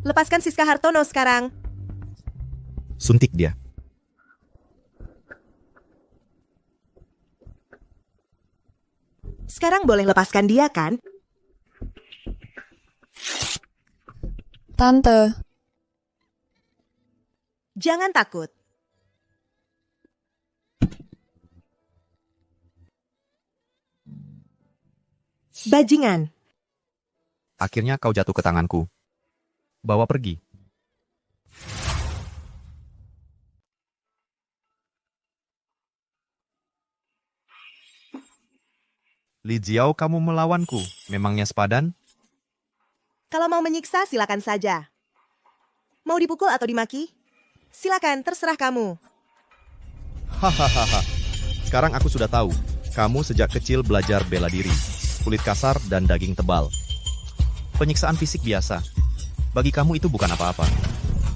Lepaskan Siska Hartono sekarang. Suntik dia. Sekarang boleh lepaskan dia kan? Tante. Jangan takut. Bajingan. Akhirnya kau jatuh ke tanganku. Bawa pergi. Li Jiao, kamu melawanku. Memangnya sepadan? Kalau mau menyiksa, silakan saja. Mau dipukul atau dimaki? Silakan, terserah kamu. Hahaha. Sekarang aku sudah tahu. Kamu sejak kecil belajar bela diri. Kulit kasar dan daging tebal. Penyiksaan fisik biasa. Bagi kamu itu bukan apa-apa.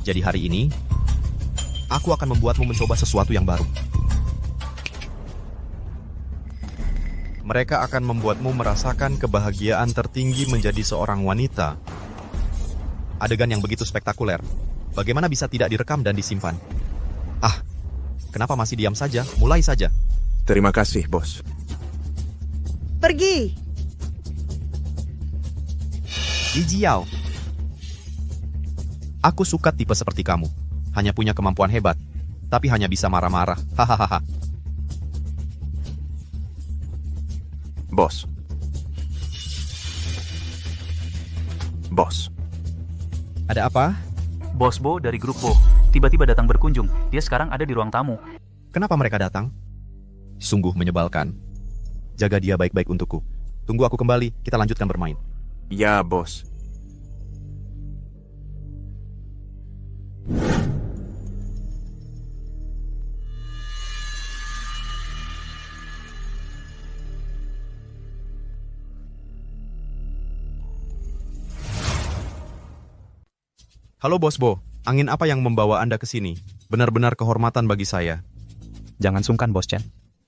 Jadi hari ini, aku akan membuatmu mencoba sesuatu yang baru. Mereka akan membuatmu merasakan kebahagiaan tertinggi menjadi seorang wanita. Adegan yang begitu spektakuler. Bagaimana bisa tidak direkam dan disimpan? Ah, kenapa masih diam saja? Mulai saja. Terima kasih, bos. Pergi. Li Jiao. Aku suka tipe seperti kamu. Hanya punya kemampuan hebat, tapi hanya bisa marah-marah. Hahaha. Bos. Bos. Ada apa? Bos Bo dari grup Bo tiba-tiba datang berkunjung. Dia sekarang ada di ruang tamu. Kenapa mereka datang? Sungguh menyebalkan. Jaga dia baik-baik untukku. Tunggu aku kembali, kita lanjutkan bermain. Ya, bos. Halo Bos Bo, angin apa yang membawa Anda ke sini? Benar-benar kehormatan bagi saya. Jangan sungkan, Bos Chen.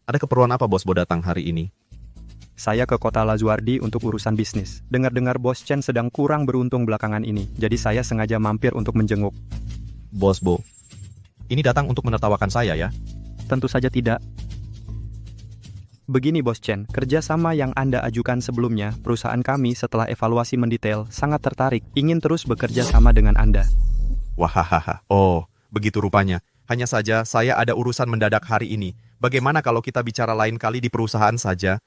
Ada keperluan apa Bos Bo datang hari ini? Saya ke kota Lazuardi untuk urusan bisnis. Dengar-dengar Bos Chen sedang kurang beruntung belakangan ini, jadi saya sengaja mampir untuk menjenguk. Bos Bo, ini datang untuk menertawakan saya ya? Tentu saja tidak. Begini Bos Chen, kerjasama yang Anda ajukan sebelumnya, perusahaan kami setelah evaluasi mendetail sangat tertarik, ingin terus bekerja sama dengan Anda. Wahahaha, oh, begitu rupanya. Hanya saja saya ada urusan mendadak hari ini. Bagaimana kalau kita bicara lain kali di perusahaan saja?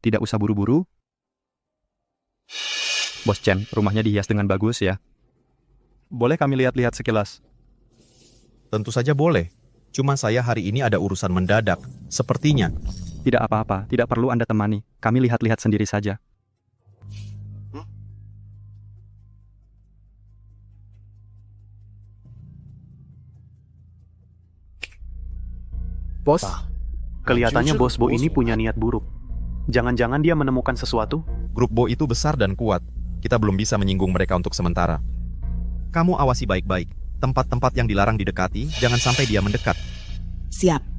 Tidak usah buru-buru. Bos Chen, rumahnya dihias dengan bagus ya. Boleh kami lihat-lihat sekilas? Tentu saja boleh. Cuma saya hari ini ada urusan mendadak. Sepertinya. Tidak apa-apa, tidak perlu Anda temani. Kami lihat-lihat sendiri saja. Bos, kelihatannya Bos Bo ini punya niat buruk. Jangan-jangan dia menemukan sesuatu? Grup Bo itu besar dan kuat. Kita belum bisa menyinggung mereka untuk sementara. Kamu awasi baik-baik. Tempat-tempat yang dilarang didekati, jangan sampai dia mendekat. Siap.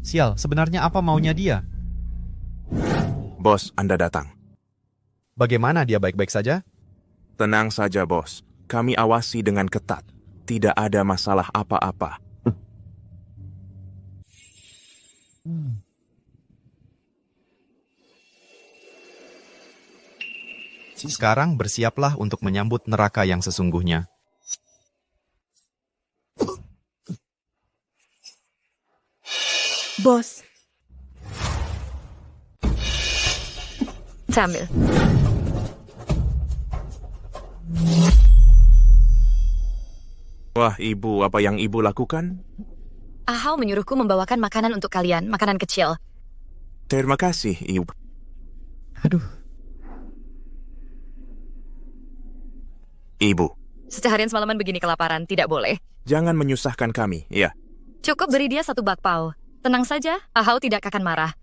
Sial, sebenarnya apa maunya dia? Bos, Anda datang. Bagaimana dia baik-baik saja? Tenang saja, bos. Kami awasi dengan ketat. Tidak ada masalah apa-apa. Sekarang bersiaplah untuk menyambut neraka yang sesungguhnya. Bos. Sambil. Wah, Ibu, apa yang Ibu lakukan? Ahau menyuruhku membawakan makanan untuk kalian, makanan kecil. Terima kasih, Ibu. Aduh. Ibu, Seharian semalaman begini kelaparan, tidak boleh. jangan menyusahkan kami, ya. Cukup beri dia 1 bakpao. Tenang saja, Ahau tidak akan marah.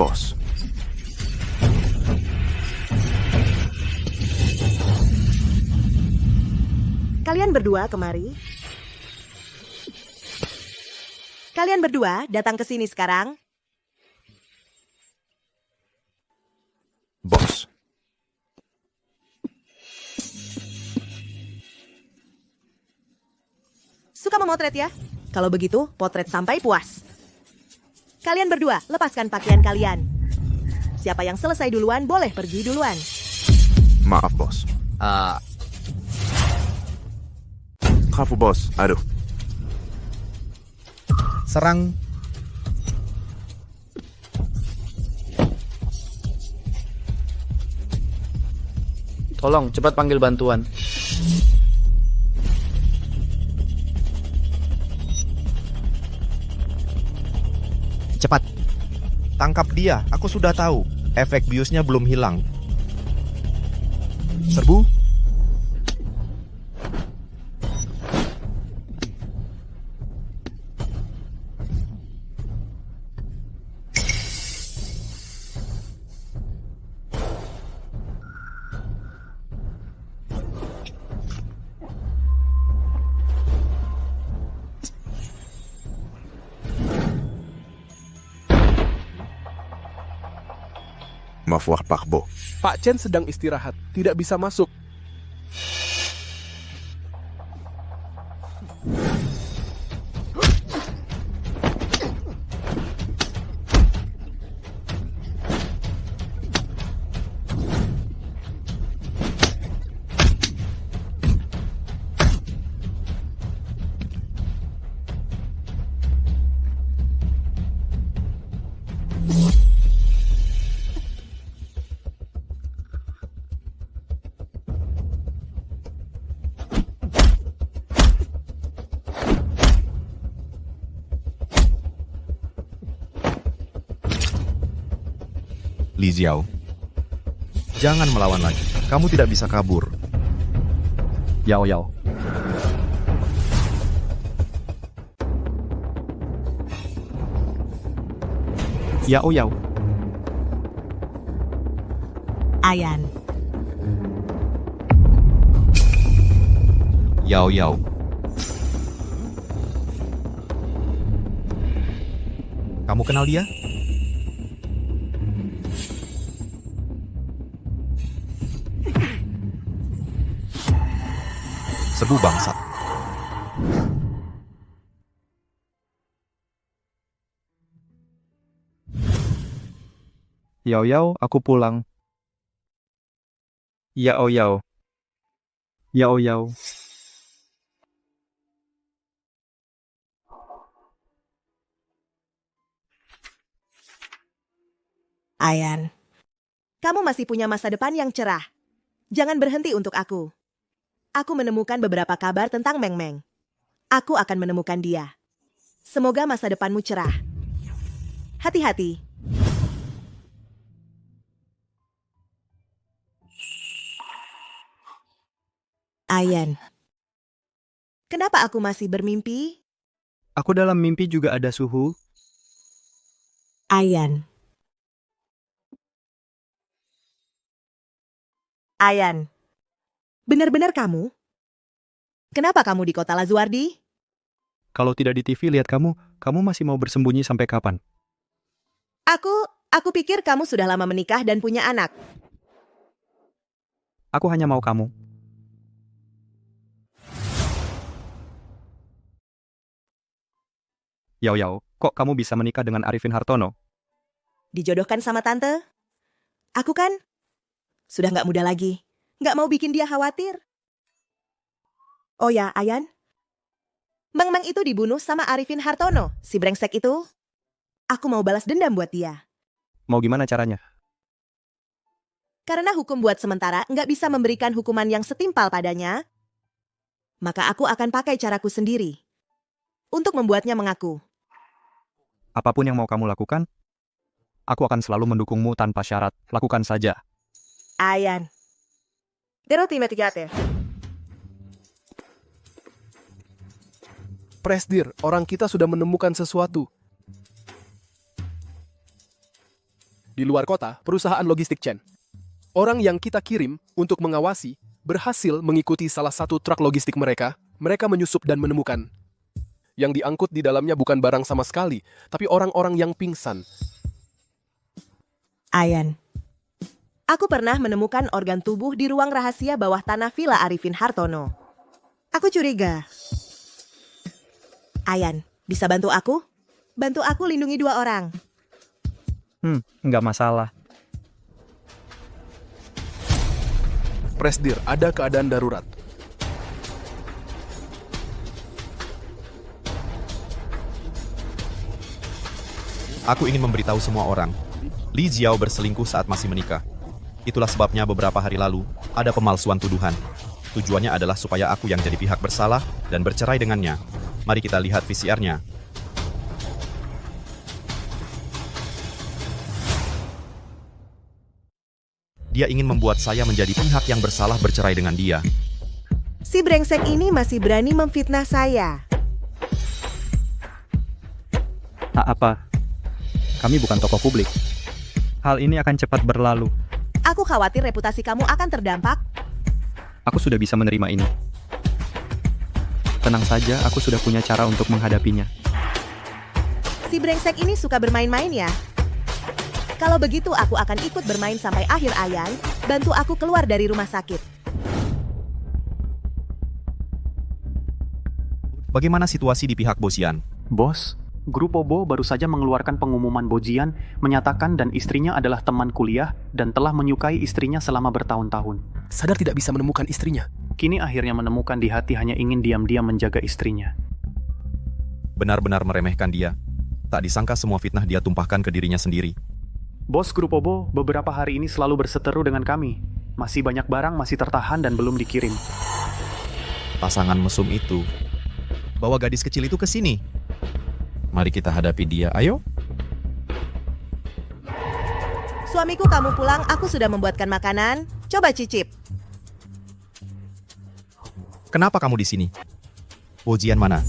bos. Kalian berdua kemari. Kalian berdua datang ke sini sekarang. Bos. Suka memotret ya? Kalau begitu, potret sampai puas. Kalian berdua, lepaskan pakaian kalian. Siapa yang selesai duluan, boleh pergi duluan. Maaf, bos. Kafu, bos. Aduh. Serang. Tolong, cepat panggil bantuan. Cepat. Tangkap dia, aku sudah tahu. Efek biusnya belum hilang. Serbu. Mafuah Pak Bo. Pak Chen sedang istirahat, tidak bisa masuk. Li Xiao, jangan melawan lagi. Kamu tidak bisa kabur. Yao Yao. Yao Yao. Ayan. Yao Yao. Kamu kenal dia? Serbu bangsat. Yao Yao, aku pulang. Yao Yao. Yao Yao. Ayan. Kamu masih punya masa depan yang cerah. Jangan berhenti untuk aku. Aku menemukan beberapa kabar tentang Meng Meng. Aku akan menemukan dia. Semoga masa depanmu cerah. Hati-hati. Ayan. Kenapa aku masih bermimpi? Aku dalam mimpi juga ada suhu. Ayan. Ayan. Benar-benar kamu? Kenapa kamu di kota Lazuardi? Kalau tidak di TV lihat kamu masih mau bersembunyi sampai kapan? Aku pikir kamu sudah lama menikah dan punya anak. Aku hanya mau kamu. Yao Yao, kok kamu bisa menikah dengan Arifin Hartono? Dijodohkan sama tante? Aku kan sudah nggak muda lagi. Nggak mau bikin dia khawatir. Oh ya, Ayan. Meng Meng itu dibunuh sama Arifin Hartono, si brengsek itu. Aku mau balas dendam buat dia. Mau gimana caranya? Karena hukum buat sementara nggak bisa memberikan hukuman yang setimpal padanya, maka aku akan pakai caraku sendiri untuk membuatnya mengaku. Apapun yang mau kamu lakukan, aku akan selalu mendukungmu tanpa syarat. Lakukan saja. Ayan. Presdir, orang kita sudah menemukan sesuatu. Di luar kota, perusahaan logistik Chen. Orang yang kita kirim untuk mengawasi berhasil mengikuti salah satu truk logistik mereka. Mereka menyusup dan menemukan. Yang diangkut di dalamnya bukan barang sama sekali, tapi orang-orang yang pingsan. Ayan. Aku pernah menemukan organ tubuh di ruang rahasia bawah tanah Villa Arifin Hartono. Aku curiga. Ayan, bisa bantu aku? Bantu aku lindungi 2 orang. Nggak masalah. Presdir, ada keadaan darurat. Aku ingin memberitahu semua orang, Li Jiao berselingkuh saat masih menikah. Itulah sebabnya beberapa hari lalu, ada pemalsuan tuduhan. Tujuannya adalah supaya aku yang jadi pihak bersalah dan bercerai dengannya. Mari kita lihat VCR-nya. Dia ingin membuat saya menjadi pihak yang bersalah bercerai dengan dia. Si brengsek ini masih berani memfitnah saya. Apa? Kami bukan tokoh publik. Hal ini akan cepat berlalu. Aku khawatir reputasi kamu akan terdampak. Aku sudah bisa menerima ini. Tenang saja, aku sudah punya cara untuk menghadapinya. Si brengsek ini suka bermain-main ya. Kalau begitu aku akan ikut bermain sampai akhir Ayan. Bantu aku keluar dari rumah sakit. Bagaimana situasi di pihak Bosian? Bos, Grup Obo baru saja mengeluarkan pengumuman Bojian menyatakan dan istrinya adalah teman kuliah dan telah menyukai istrinya selama bertahun-tahun. Sadar tidak bisa menemukan istrinya. Kini akhirnya menemukan di hati hanya ingin diam-diam menjaga istrinya. Benar-benar meremehkan dia. Tak disangka semua fitnah dia tumpahkan ke dirinya sendiri. Bos Grup Obo beberapa hari ini selalu berseteru dengan kami. Masih banyak barang masih tertahan dan belum dikirim. Pasangan mesum itu bawa gadis kecil itu ke sini. Mari kita hadapi dia, ayo. Suamiku, kamu pulang, aku sudah membuatkan makanan. Coba cicip. Kenapa kamu di sini? Bojian mana?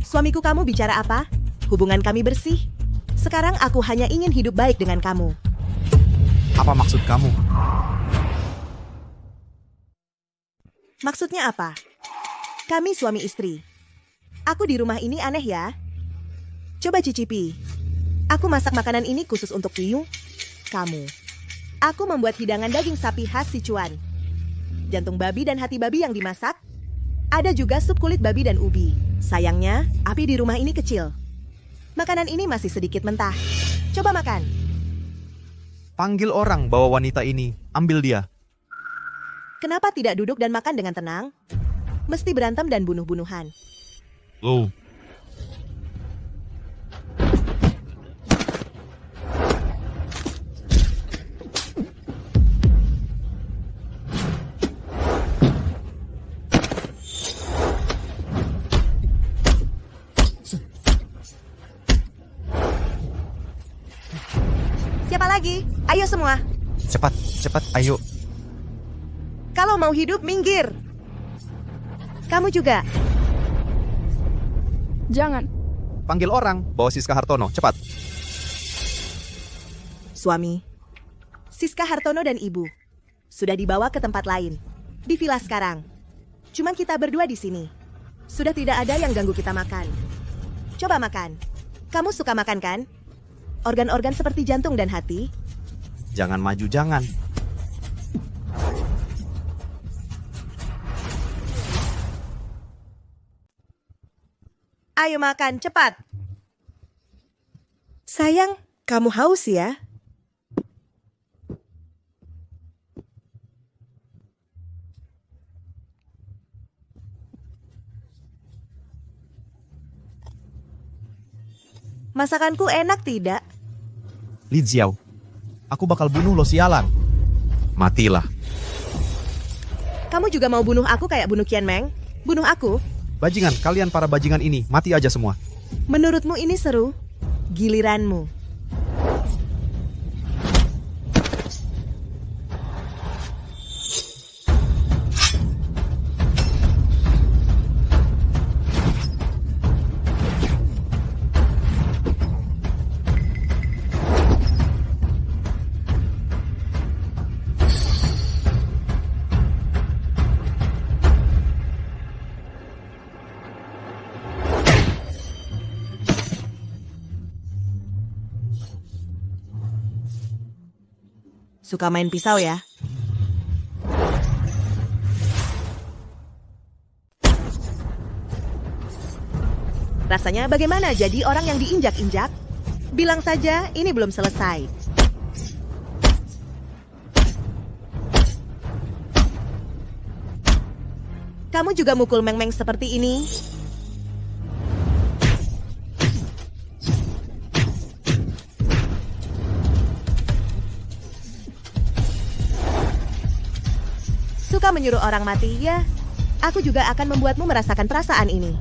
Suamiku, kamu bicara apa? Hubungan kami bersih. Sekarang aku hanya ingin hidup baik dengan kamu. Apa maksud kamu? Maksudnya apa? Kami suami istri. Aku di rumah ini aneh ya. Coba cicipi. Aku masak makanan ini khusus untuk Piyu, kamu. Aku membuat hidangan daging sapi khas Sichuan. Jantung babi dan hati babi yang dimasak. Ada juga sup kulit babi dan ubi. Sayangnya, api di rumah ini kecil. Makanan ini masih sedikit mentah. Coba makan. Panggil orang bawa wanita ini. Ambil dia. Kenapa tidak duduk dan makan dengan tenang? Mesti berantem dan bunuh-bunuhan. Loh. Siapa lagi? Ayo semua. Cepat, cepat, ayo. Kalau mau hidup, minggir. Kamu juga. Jangan. Panggil orang, bawa Siska Hartono, cepat. Suami, Siska Hartono dan ibu sudah dibawa ke tempat lain. Di villa sekarang. Cuman kita berdua di sini. Sudah tidak ada yang ganggu kita makan. Coba makan. Kamu suka makan kan? Organ-organ seperti jantung dan hati. Jangan maju, jangan. Ayo makan, cepat. Sayang, kamu haus ya? Masakanku enak tidak? Li Jiao, aku bakal bunuh lo sialan. Matilah. Kamu juga mau bunuh aku kayak bunuh Qian Meng? Bunuh aku? Bajingan, kalian para bajingan ini, mati aja semua. Menurutmu ini seru? Giliranmu. Suka main pisau ya? Rasanya bagaimana jadi orang yang diinjak-injak? Bilang saja ini belum selesai. Kamu juga mukul Meng-Meng seperti ini? Suka menyuruh orang mati, ya? Aku juga akan membuatmu merasakan perasaan ini.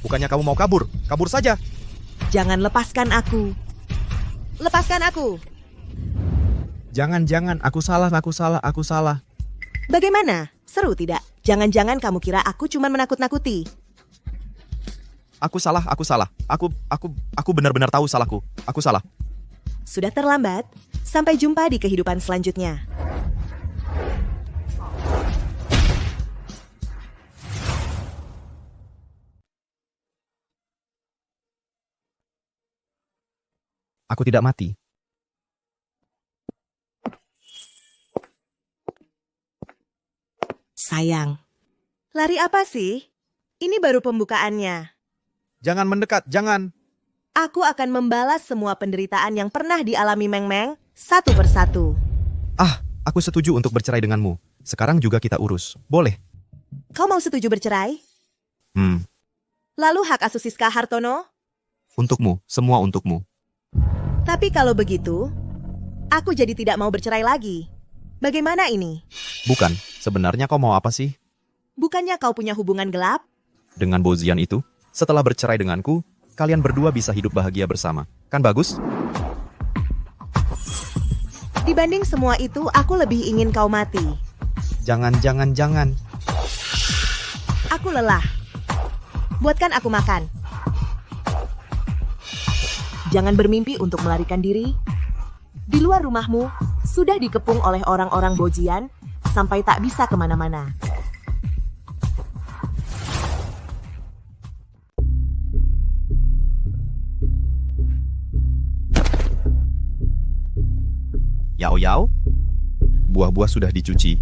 Bukannya kamu mau kabur? Kabur saja. Jangan lepaskan aku. Lepaskan aku. Jangan, aku salah. Bagaimana? Seru tidak? Jangan-jangan kamu kira aku cuma menakut-nakuti. Aku salah. Aku benar-benar tahu salahku. Aku salah. Sudah terlambat. Sampai jumpa di kehidupan selanjutnya. Aku tidak mati. Sayang. Lari apa sih? Ini baru pembukaannya. Jangan mendekat, jangan. Aku akan membalas semua penderitaan yang pernah dialami Meng-Meng satu persatu. Aku setuju untuk bercerai denganmu. Sekarang juga kita urus. Boleh? Kau mau setuju bercerai? Lalu hak asuh Siska Hartono? Untukmu, semua untukmu. Tapi kalau begitu, aku jadi tidak mau bercerai lagi. Bagaimana ini? Bukan, sebenarnya kau mau apa sih? Bukannya kau punya hubungan gelap? Dengan Bozian itu, setelah bercerai denganku, kalian berdua bisa hidup bahagia bersama. Kan bagus? Dibanding semua itu, aku lebih ingin kau mati. Jangan. Aku lelah. Buatkan aku makan. Jangan bermimpi untuk melarikan diri. Di luar rumahmu, sudah dikepung oleh orang-orang Bozian sampai tak bisa kemana-mana. Yao, buah-buah sudah dicuci.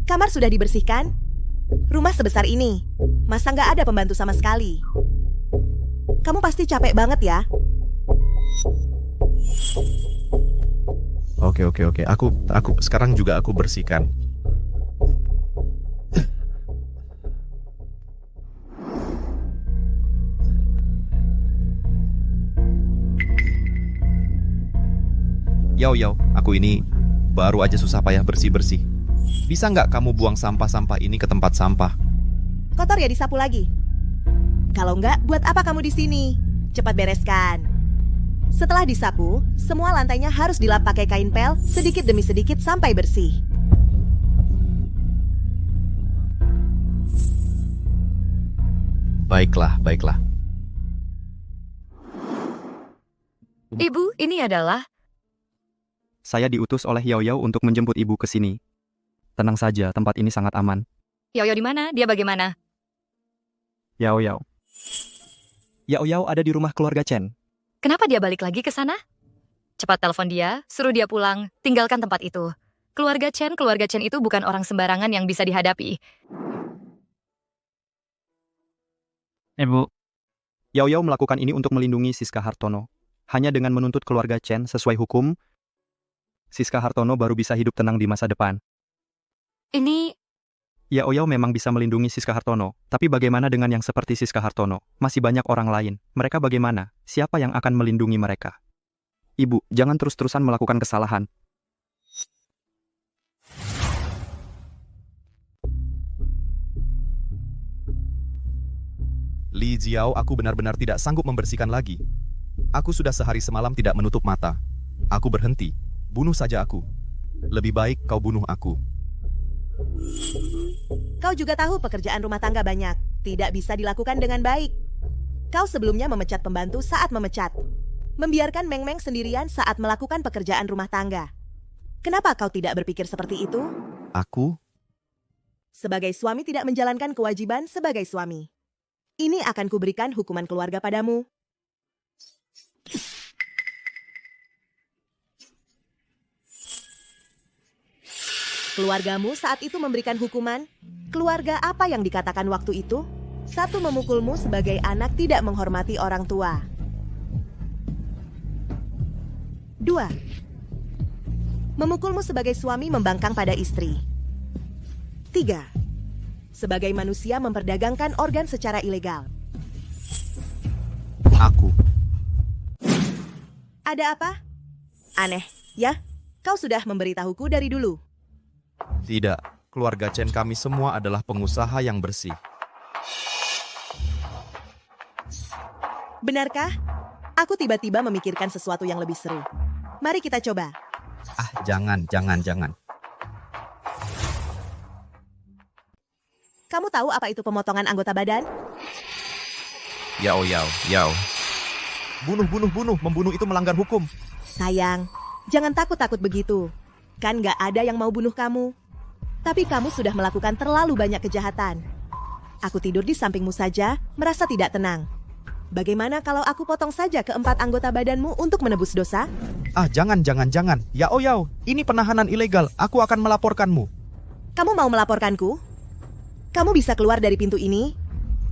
Kamar sudah dibersihkan. Rumah sebesar ini, masa nggak ada pembantu sama sekali? Kamu pasti capek banget ya? Oke. Aku sekarang juga aku bersihkan. Yao, aku ini baru aja susah payah bersih-bersih. Bisa nggak kamu buang sampah-sampah ini ke tempat sampah? Kotor ya, disapu lagi. Kalau nggak, buat apa kamu di sini? Cepat bereskan. Setelah disapu, semua lantainya harus dilap pakai kain pel sedikit demi sedikit sampai bersih. Baiklah. Ibu, ini adalah... Saya diutus oleh Yao untuk menjemput ibu ke sini. Tenang saja, tempat ini sangat aman. Yao di mana? Dia bagaimana? Yao ada di rumah keluarga Chen. Kenapa dia balik lagi ke sana? Cepat telepon dia, suruh dia pulang, tinggalkan tempat itu. Keluarga Chen itu bukan orang sembarangan yang bisa dihadapi. Ibu. Yao melakukan ini untuk melindungi Siska Hartono. Hanya dengan menuntut keluarga Chen sesuai hukum, Siska Hartono baru bisa hidup tenang di masa depan. Ini... Yao memang bisa melindungi Siska Hartono, tapi bagaimana dengan yang seperti Siska Hartono? Masih banyak orang lain. Mereka bagaimana? Siapa yang akan melindungi mereka? Ibu, jangan terus-terusan melakukan kesalahan. Li Jiao, aku benar-benar tidak sanggup membersihkan lagi. Aku sudah sehari semalam tidak menutup mata. Aku berhenti. Bunuh saja aku. Lebih baik kau bunuh aku. Kau juga tahu pekerjaan rumah tangga banyak. Tidak bisa dilakukan dengan baik. Kau sebelumnya memecat pembantu saat memecat. Membiarkan Meng-Meng sendirian saat melakukan pekerjaan rumah tangga. Kenapa kau tidak berpikir seperti itu? Aku? Sebagai suami tidak menjalankan kewajiban sebagai suami. Ini akan kuberikan hukuman keluarga padamu. Keluargamu saat itu memberikan hukuman. Keluarga apa yang dikatakan waktu itu? 1. Memukulmu sebagai anak tidak menghormati orang tua. 2. Memukulmu sebagai suami membangkang pada istri. 3. Sebagai manusia memperdagangkan organ secara ilegal. Aku. Ada apa? Aneh, ya? Kau sudah memberitahuku dari dulu. Tidak, keluarga Chen kami semua adalah pengusaha yang bersih. Benarkah? Aku tiba-tiba memikirkan sesuatu yang lebih seru. Mari kita coba. Jangan. Kamu tahu apa itu pemotongan anggota badan? Yao. Bunuh. Membunuh itu melanggar hukum. Sayang, jangan takut-takut begitu. Kan gak ada yang mau bunuh kamu. Tapi kamu sudah melakukan terlalu banyak kejahatan. Aku tidur di sampingmu saja, merasa tidak tenang. Bagaimana kalau aku potong saja keempat anggota badanmu untuk menebus dosa? Jangan. Yao, ini penahanan ilegal. Aku akan melaporkanmu. Kamu mau melaporkanku? Kamu bisa keluar dari pintu ini?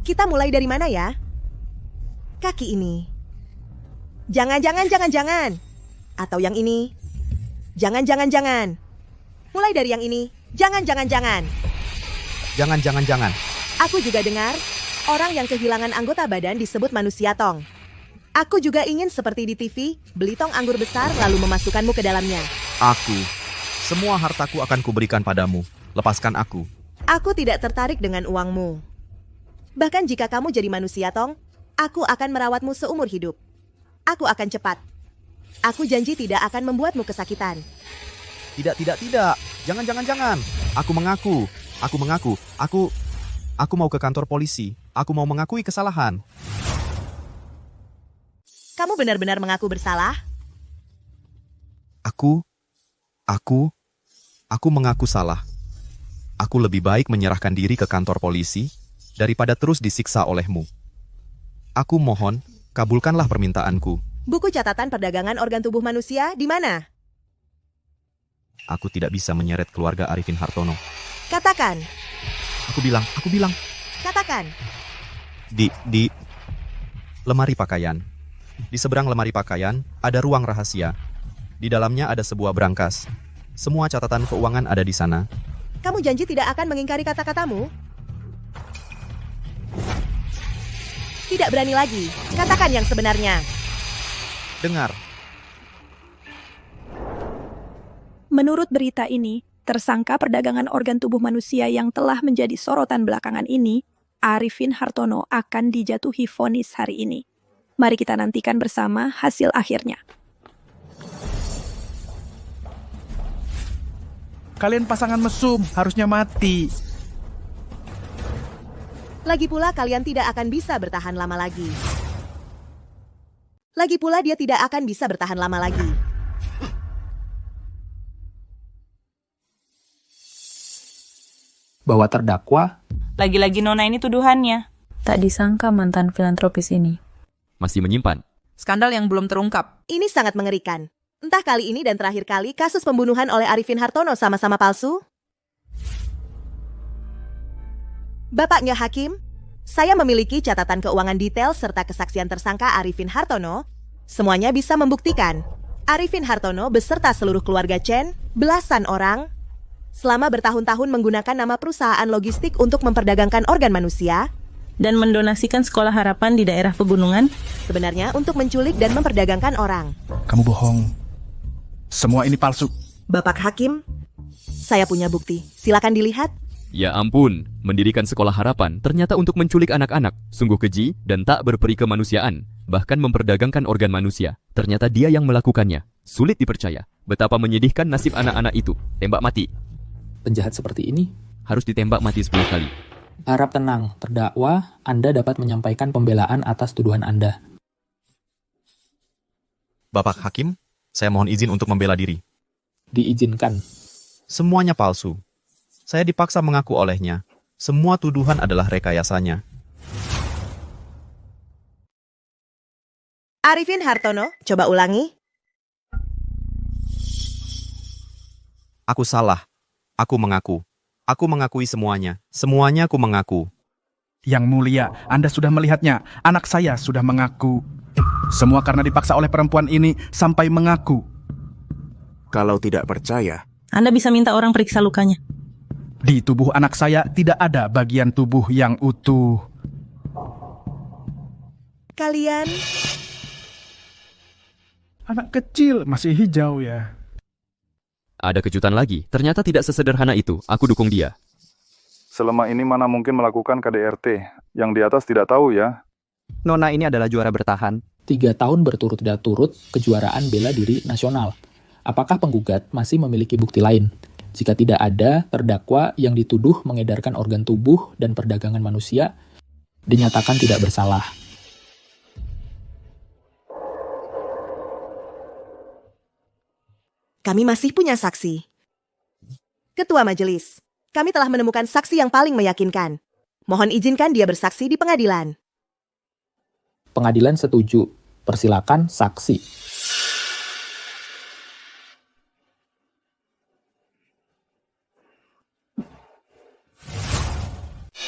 Kita mulai dari mana ya? Kaki ini. Jangan. Atau yang ini. Jangan. Mulai dari yang ini. Jangan. Jangan. Aku juga dengar, orang yang kehilangan anggota badan disebut manusia tong. Aku juga ingin seperti di TV, beli tong anggur besar lalu memasukkanmu ke dalamnya. Semua hartaku akan kuberikan padamu. Lepaskan aku. Aku tidak tertarik dengan uangmu. Bahkan jika kamu jadi manusia tong, aku akan merawatmu seumur hidup. Aku akan cepat. Aku janji tidak akan membuatmu kesakitan. Tidak. Jangan. Aku mengaku. Aku mau ke kantor polisi. Aku mau mengakui kesalahan. Kamu benar-benar mengaku bersalah? Aku mengaku salah. Aku lebih baik menyerahkan diri ke kantor polisi daripada terus disiksa olehmu. Aku mohon, kabulkanlah permintaanku. Buku catatan perdagangan organ tubuh manusia di mana? Aku tidak bisa menyeret keluarga Arifin Hartono. Katakan. Aku bilang. Katakan. Di lemari pakaian. Di seberang lemari pakaian ada ruang rahasia. Di dalamnya ada sebuah brankas. Semua catatan keuangan ada di sana. Kamu janji tidak akan mengingkari kata-katamu? Tidak berani lagi. Katakan yang sebenarnya. Dengar. Menurut berita ini, tersangka perdagangan organ tubuh manusia yang telah menjadi sorotan belakangan ini, Arifin Hartono akan dijatuhi vonis hari ini. Mari kita nantikan bersama hasil akhirnya. Kalian pasangan mesum, harusnya mati. Lagi pula kalian tidak akan bisa bertahan lama lagi. Lagi pula dia tidak akan bisa bertahan lama lagi. Bahwa terdakwa, lagi-lagi Nona ini tuduhannya. Tak disangka mantan filantropis ini masih menyimpan skandal yang belum terungkap. Ini sangat mengerikan. Entah kali ini dan terakhir kali kasus pembunuhan oleh Arifin Hartono sama-sama palsu. Bapaknya Hakim, saya memiliki catatan keuangan detail serta kesaksian tersangka Arifin Hartono. Semuanya bisa membuktikan Arifin Hartono beserta seluruh keluarga Chen, belasan orang, selama bertahun-tahun menggunakan nama perusahaan logistik untuk memperdagangkan organ manusia dan mendonasikan sekolah harapan di daerah pegunungan, sebenarnya untuk menculik dan memperdagangkan orang. Kamu bohong. Semua ini palsu. Bapak Hakim, saya punya bukti. Silakan dilihat. Ya ampun, mendirikan sekolah harapan ternyata untuk menculik anak-anak. Sungguh keji dan tak berperi kemanusiaan. Bahkan memperdagangkan organ manusia. Ternyata dia yang melakukannya. Sulit dipercaya. Betapa menyedihkan nasib anak-anak itu. Tembak mati. Penjahat seperti ini harus ditembak mati 10 kali. Harap tenang, terdakwa, Anda dapat menyampaikan pembelaan atas tuduhan Anda. Bapak Hakim, saya mohon izin untuk membela diri. Diizinkan. Semuanya palsu. Saya dipaksa mengaku olehnya. Semua tuduhan adalah rekayasanya. Arifin Hartono, coba ulangi. Aku salah. Aku mengaku. Aku mengakui semuanya. Semuanya aku mengaku. Yang mulia, Anda sudah melihatnya. Anak saya sudah mengaku. Semua karena dipaksa oleh perempuan ini sampai mengaku. Kalau tidak percaya, Anda bisa minta orang periksa lukanya. Di tubuh anak saya tidak ada bagian tubuh yang utuh. Kalian Anak kecil masih hijau ya. Ada kejutan lagi, ternyata tidak sesederhana itu. Aku dukung dia. Selama ini mana mungkin melakukan KDRT? Yang di atas tidak tahu ya. Nona ini adalah juara bertahan. 3 tahun berturut-turut kejuaraan bela diri nasional. Apakah penggugat masih memiliki bukti lain? Jika tidak ada, terdakwa yang dituduh mengedarkan organ tubuh dan perdagangan manusia dinyatakan tidak bersalah. kami masih punya saksi. Ketua Majelis, kami telah menemukan saksi yang paling meyakinkan. Mohon izinkan dia bersaksi di pengadilan. Pengadilan setuju. Persilakan saksi.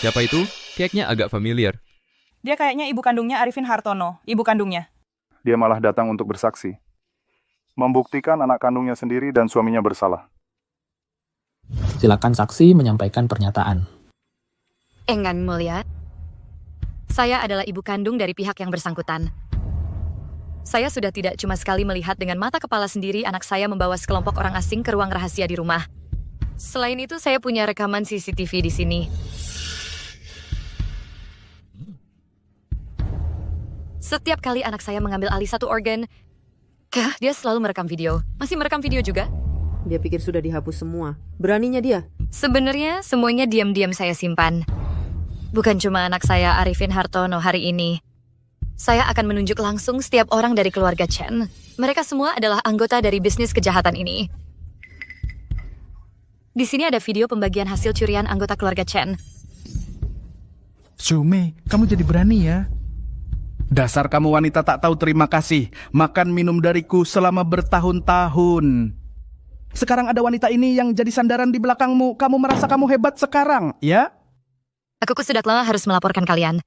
Siapa itu? Kayaknya agak familiar. Dia kayaknya ibu kandungnya Arifin Hartono, ibu kandungnya. Dia malah datang untuk bersaksi. Membuktikan anak kandungnya sendiri dan suaminya bersalah. Silakan saksi menyampaikan pernyataan. Engan mulia. Saya adalah ibu kandung dari pihak yang bersangkutan. Saya sudah tidak cuma sekali melihat dengan mata kepala sendiri anak saya membawa sekelompok orang asing ke ruang rahasia di rumah. Selain itu, saya punya rekaman CCTV di sini. Setiap kali anak saya mengambil alih satu organ, dia selalu merekam video. Masih merekam video juga? Dia pikir sudah dihapus semua. Beraninya dia. Sebenarnya semuanya diam-diam saya simpan. Bukan cuma anak saya Arifin Hartono hari ini. Saya akan menunjuk langsung setiap orang dari keluarga Chen. Mereka semua adalah anggota dari bisnis kejahatan ini. Di sini ada video pembagian hasil curian anggota keluarga Chen. Sume, kamu jadi berani ya? Dasar kamu wanita tak tahu terima kasih. Makan minum dariku selama bertahun-tahun. Sekarang ada wanita ini yang jadi sandaran di belakangmu. Kamu merasa kamu hebat sekarang, ya? Aku sudah lama harus melaporkan kalian.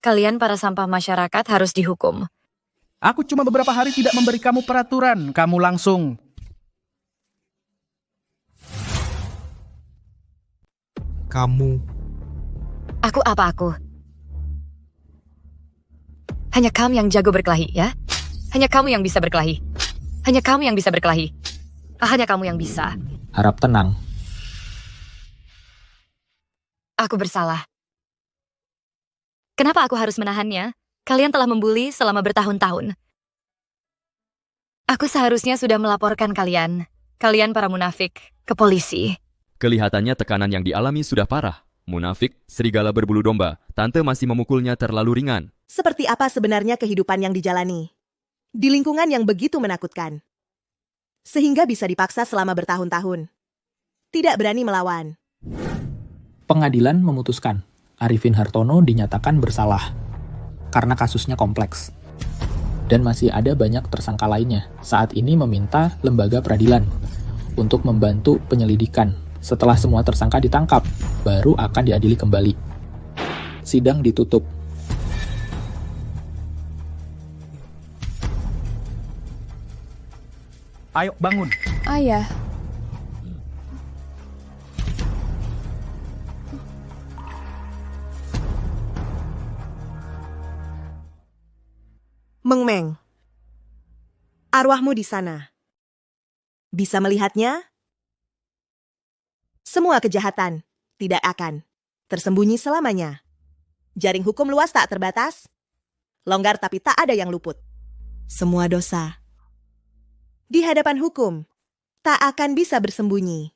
Kalian para sampah masyarakat harus dihukum. Aku cuma beberapa hari tidak memberi kamu peraturan. Kamu langsung. Kamu. Aku apa aku? Hanya kamu yang jago berkelahi, ya? Hanya kamu yang bisa berkelahi. Hanya kamu yang bisa berkelahi. Hanya kamu yang bisa. Harap tenang. Aku bersalah. Kenapa aku harus menahannya? Kalian telah membuli selama bertahun-tahun. Aku seharusnya sudah melaporkan kalian. Kalian para munafik, ke polisi. Kelihatannya tekanan yang dialami sudah parah. Munafik, serigala berbulu domba. Tante masih memukulnya terlalu ringan. Seperti apa sebenarnya kehidupan yang dijalani? Di lingkungan yang begitu menakutkan. Sehingga bisa dipaksa selama bertahun-tahun. Tidak berani melawan. Pengadilan memutuskan Arifin Hartono dinyatakan bersalah karena kasusnya kompleks. Dan masih ada banyak tersangka lainnya. Saat ini meminta lembaga peradilan untuk membantu penyelidikan. Setelah semua tersangka ditangkap, baru akan diadili kembali. Sidang ditutup. Ayo bangun. Ayah. Meng Meng, arwahmu di sana. Bisa melihatnya? Semua kejahatan tidak akan tersembunyi selamanya. Jaring hukum luas tak terbatas. Longgar tapi tak ada yang luput. Semua dosa di hadapan hukum tak akan bisa bersembunyi.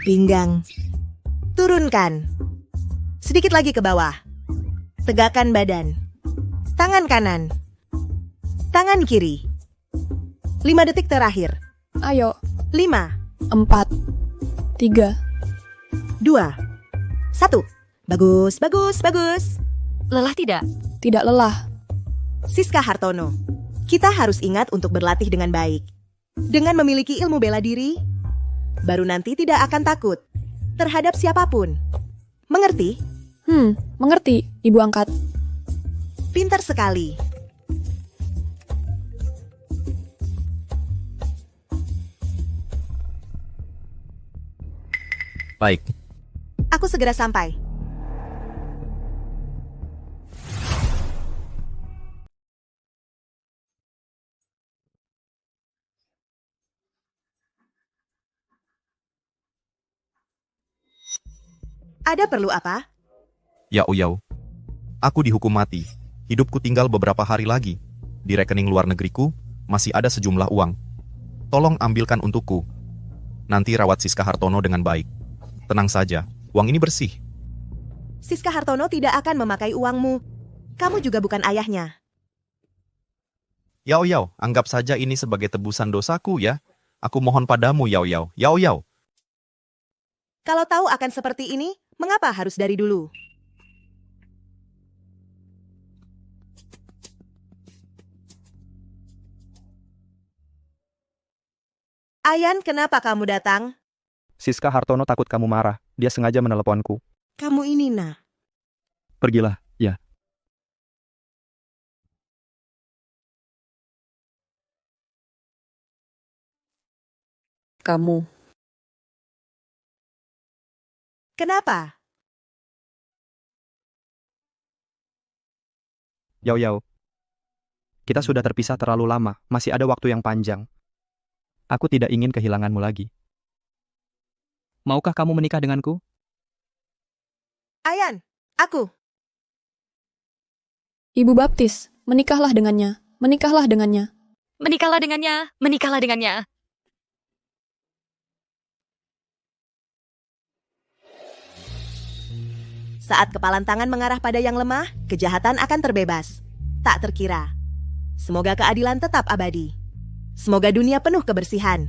Pinggang. Turunkan. Sedikit lagi ke bawah. Tegakkan badan. Tangan kanan. Tangan kiri. 5 detik terakhir. Ayo. 5. 4. 3. 2. 1. Bagus, bagus, bagus. Lelah tidak? tidak lelah. Siska Hartono, kita harus ingat untuk berlatih dengan baik. Dengan memiliki ilmu bela diri, baru nanti tidak akan takut terhadap siapapun. Mengerti? Mengerti, Ibu Angkat. Pintar sekali. Baik, Aku segera sampai. Ada perlu apa? Yao Yao. Aku dihukum mati. Hidupku tinggal beberapa hari lagi. Di rekening luar negeriku, masih ada sejumlah uang. Tolong ambilkan untukku. Nanti rawat Siska Hartono dengan baik. Tenang saja, uang ini bersih. Siska Hartono tidak akan memakai uangmu. Kamu juga bukan ayahnya. Yao Yao, anggap saja ini sebagai tebusan dosaku ya. Aku mohon padamu Yao Yao. Yao Yao. Kalau tahu akan seperti ini, mengapa harus dari dulu? Ayan, kenapa kamu datang? Siska Hartono takut kamu marah. Dia sengaja meneleponku. Kamu ini, nah. Pergilah, ya. Kamu. Kenapa? Yao Yao. Kita sudah terpisah terlalu lama. Masih ada waktu yang panjang. Aku tidak ingin kehilanganmu lagi. Maukah kamu menikah denganku? Ayan, aku. Ibu baptis, menikahlah dengannya. Menikahlah dengannya. Menikahlah dengannya. Menikahlah dengannya. Saat kepalan tangan mengarah pada yang lemah, kejahatan akan terbebas. Tak terkira. Semoga keadilan tetap abadi. Semoga dunia penuh kebersihan.